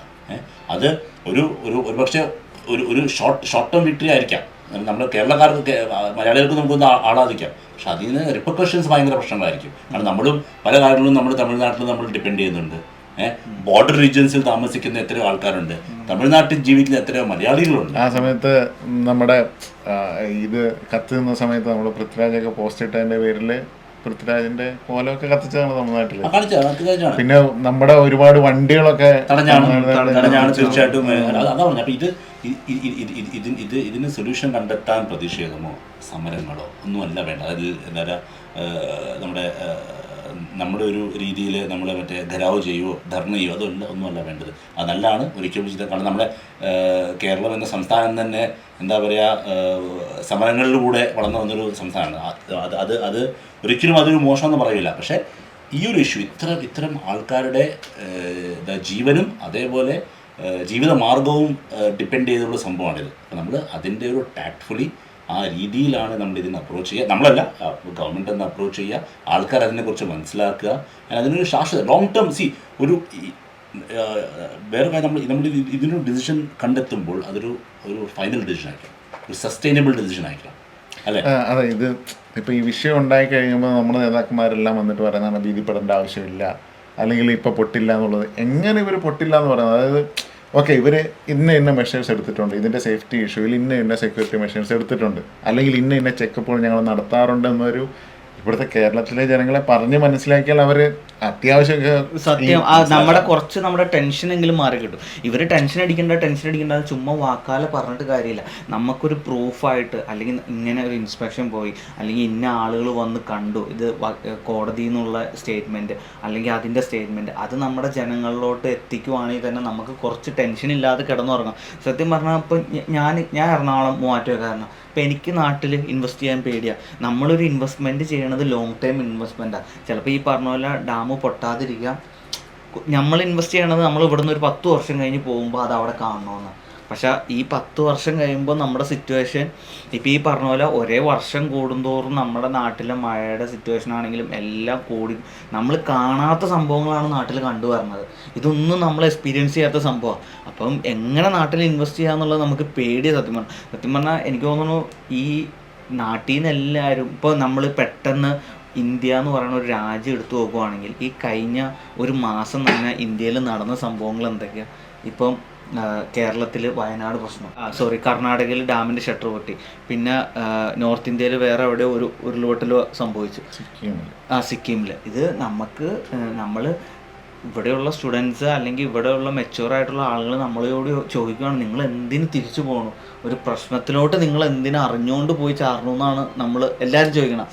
അത് ഒരു പക്ഷേ ഒരു ഷോർട്ട് ടേം വിക്ടറി ആയിരിക്കാം. നമ്മൾ കേരളക്കാർക്ക്, മലയാളികൾക്ക് നമുക്കൊന്ന് ആളാദിക്കാം. പക്ഷെ അതിന് റിപ്പർക്കഷൻസ് ഭയങ്കര പ്രശ്നങ്ങളായിരിക്കും. കാരണം നമ്മളും പല കാര്യങ്ങളും നമ്മൾ തമിഴ്നാട്ടിൽ നമ്മൾ ഡിപ്പെൻഡ് ചെയ്യുന്നുണ്ട്. ബോർഡർ റീജിയൻസിൽ താമസിക്കുന്ന എത്രയോ ആൾക്കാരുണ്ട്, തമിഴ്നാട്ടിൽ ജീവിക്കുന്ന എത്രയോ മലയാളികളുണ്ട്. ആ സമയത്ത് നമ്മുടെ ഇത് കത്ത് നിന്ന സമയത്ത് നമ്മൾ പൃഥ്വിരാജൊക്കെ പോസ്റ്റ് ഇട്ടതിൻ്റെ പേരിൽ പൃഥ്വിരാജിന്റെ കോലമൊക്കെ കത്തിച്ചതാണ് തമിഴ്നാട്ടില്. പിന്നെ നമ്മുടെ ഒരുപാട് വണ്ടികളൊക്കെ തടഞ്ഞാണ് തീർച്ചയായിട്ടും. അതാ പറഞ്ഞു. അപ്പൊ ഇതിന് സൊല്യൂഷൻ കണ്ടെത്താൻ പ്രതിഷേധമോ സമരങ്ങളോ ഒന്നുമല്ല വേണ്ട. അതിൽ എന്താ നമ്മുടെ ഒരു രീതിയിൽ നമ്മൾ മറ്റേ ഘരാവ് ചെയ്യുവോ ധർണ ചെയ്യുവോ ഒന്നുമല്ല വേണ്ടത്. അത് നല്ലതാണ്, ഒരിക്കലും ചെയ്ത. കാരണം നമ്മുടെ കേരളം എന്ന സംസ്ഥാനം തന്നെ എന്താ പറയുക സമരങ്ങളിലൂടെ വളർന്നു വന്നൊരു സംസ്ഥാനമാണ്. അത് ഒരിക്കലും അതൊരു മോശമെന്ന് പറയില്ല. പക്ഷേ ഈ ഒരു ഇഷ്യൂ ഇത്തരം ആൾക്കാരുടെ ജീവനും അതേപോലെ ജീവിത മാർഗവും ഡിപ്പെൻഡ് ചെയ്തുള്ള സംഭവമാണിത്. അപ്പോൾ നമ്മൾ അതിൻ്റെ ഒരു ടാക്ട്ഫുള്ളി ആ രീതിയിലാണ് നമ്മൾ ഇതിനെ അപ്രോച്ച് ചെയ്യുക. നമ്മളല്ല, ഗവൺമെൻറ് എന്ന് അപ്രോച്ച് ചെയ്യുക, ആൾക്കാർ അതിനെക്കുറിച്ച് മനസ്സിലാക്കുക, അതിനൊരു ശാശ്വത ലോങ് ടേം ഒരു വേറെ കാര്യം നമ്മൾ ഇതിനൊരു ഡിസിഷൻ കണ്ടെത്തുമ്പോൾ അതൊരു ഫൈനൽ ഡിസിഷൻ ആയിരിക്കണം, ഒരു സസ്റ്റൈനബിൾ ഡിസിഷൻ ആയിരിക്കണം, അല്ലേ? അതെ. ഇത് ഇപ്പോൾ ഈ വിഷയം ഉണ്ടായി കഴിയുമ്പോൾ നമ്മുടെ നേതാക്കന്മാരെല്ലാം വന്നിട്ട് പറയുന്നതാണ് ഭീതിപ്പെടേണ്ട ആവശ്യമില്ല, അല്ലെങ്കിൽ ഇപ്പോൾ പൊട്ടില്ല എന്നുള്ളത്. എങ്ങനെ ഇവർ പൊട്ടില്ല എന്ന് പറയുന്നത്? അതായത് ഓക്കെ, ഇവർ ഇന്ന മെഷേഴ്സ് എടുത്തിട്ടുണ്ട്, ഇതിൻ്റെ സേഫ്റ്റി ഇഷ്യൂവിൽ ഇന്ന സെക്യൂരിറ്റി മെഷേഴ്സ് എടുത്തിട്ടുണ്ട്, അല്ലെങ്കിൽ ഇന്ന ചെക്കപ്പുകൾ ഞങ്ങൾ നടത്താറുണ്ട് എന്നൊരു ഇവിടുത്തെ കേരളത്തിലെ ജനങ്ങളെ പറഞ്ഞ് മനസ്സിലാക്കിയാൽ അവർ അത്യാവശ്യം സത്യം നമ്മുടെ ടെൻഷനെങ്കിലും മാറി കിട്ടും. ഇവർ ടെൻഷൻ അടിക്കേണ്ട ചുമ്മാ വാക്കാലെ പറഞ്ഞിട്ട് കാര്യമില്ല. നമുക്കൊരു പ്രൂഫായിട്ട്, അല്ലെങ്കിൽ ഇങ്ങനെ ഒരു ഇൻസ്പെക്ഷൻ പോയി, അല്ലെങ്കിൽ ഇന്ന ആളുകൾ വന്ന് കണ്ടു, ഇത് കോടതിയിൽ നിന്നുള്ള സ്റ്റേറ്റ്മെൻറ്റ് അല്ലെങ്കിൽ അതിൻ്റെ സ്റ്റേറ്റ്മെൻറ്റ്, അത് നമ്മുടെ ജനങ്ങളിലോട്ട് എത്തിക്കുവാണെങ്കിൽ തന്നെ നമുക്ക് കുറച്ച് ടെൻഷൻ ഇല്ലാതെ കിടന്നുറങ്ങാം. സത്യം പറഞ്ഞാൽ ഇപ്പോൾ ഞാൻ എറണാകുളം മൂവാറ്റുപുഴക്കാരനാണ്. ഇപ്പോൾ എനിക്ക് നാട്ടിൽ ഇൻവെസ്റ്റ് ചെയ്യാൻ പേടിയാണ്. നമ്മളൊരു ഇൻവെസ്റ്റ്മെൻറ്റ് ചെയ്യണത് ലോങ് ടൈം ഇൻവെസ്റ്റ്മെൻറ്റാണ്. ചിലപ്പോൾ ഈ പറഞ്ഞ പോലെ ഡാം പൊട്ടാതിരിക്കാം. നമ്മൾ ഇൻവെസ്റ്റ് ചെയ്യണത് നമ്മൾ ഇവിടുന്ന് ഒരു 10 വർഷം കഴിഞ്ഞ് പോകുമ്പോൾ അത് അവിടെ കാണണമെന്ന്. പക്ഷേ ഈ 10 വർഷം കഴിയുമ്പോൾ നമ്മുടെ സിറ്റുവേഷൻ ഇപ്പോൾ ഈ പറഞ്ഞ പോലെ ഒരേ വർഷം കൂടുന്തോറും നമ്മുടെ നാട്ടിലെ മഴയുടെ സിറ്റുവേഷൻ ആണെങ്കിലും എല്ലാം കൂടി നമ്മൾ കാണാത്ത സംഭവങ്ങളാണ് നാട്ടിൽ കണ്ടുവരുന്നത്. ഇതൊന്നും നമ്മൾ എക്സ്പീരിയൻസ് ചെയ്യാത്ത സംഭവമാണ്. അപ്പം എങ്ങനെ നാട്ടിൽ ഇൻവെസ്റ്റ് ചെയ്യാന്നുള്ളത് നമുക്ക് പേടിയാണ്. സത്യം പറഞ്ഞാൽ എനിക്ക് തോന്നുന്നു ഈ നാട്ടിൽ നിന്ന് എല്ലാവരും ഇപ്പോൾ നമ്മൾ പെട്ടെന്ന് ഇന്ത്യ എന്ന് പറയുന്ന ഒരു രാജ്യം എടുത്തു നോക്കുവാണെങ്കിൽ ഈ കഴിഞ്ഞ ഒരു മാസം തന്നെ ഇന്ത്യയിൽ നടന്ന സംഭവങ്ങൾ എന്തൊക്കെയാണ്? ഇപ്പം കേരളത്തിൽ വയനാട് പ്രശ്നം, കർണാടകയിൽ ഡാമിൻ്റെ ഷട്ടർ പൊട്ടി, പിന്നെ നോർത്ത് ഇന്ത്യയിൽ വേറെ എവിടെ ഒരു ഉരുൾപൊട്ടൽ സംഭവിച്ചു, സിക്കിമിൽ. ഇത് നമ്മൾ ഇവിടെയുള്ള സ്റ്റുഡൻസ് അല്ലെങ്കിൽ ഇവിടെയുള്ള മെച്യൂർ ആയിട്ടുള്ള ആളുകൾ നമ്മളോട് ചോദിക്കുകയാണ്, നിങ്ങൾ എന്തിന് തിരിച്ചു പോകണം, ഒരു പ്രശ്നത്തിലോട്ട് നിങ്ങൾ എന്തിനു അറിഞ്ഞുകൊണ്ട് പോയി ചാടണം എന്നാണ് നമ്മൾ എല്ലാവരും ചോദിക്കണം.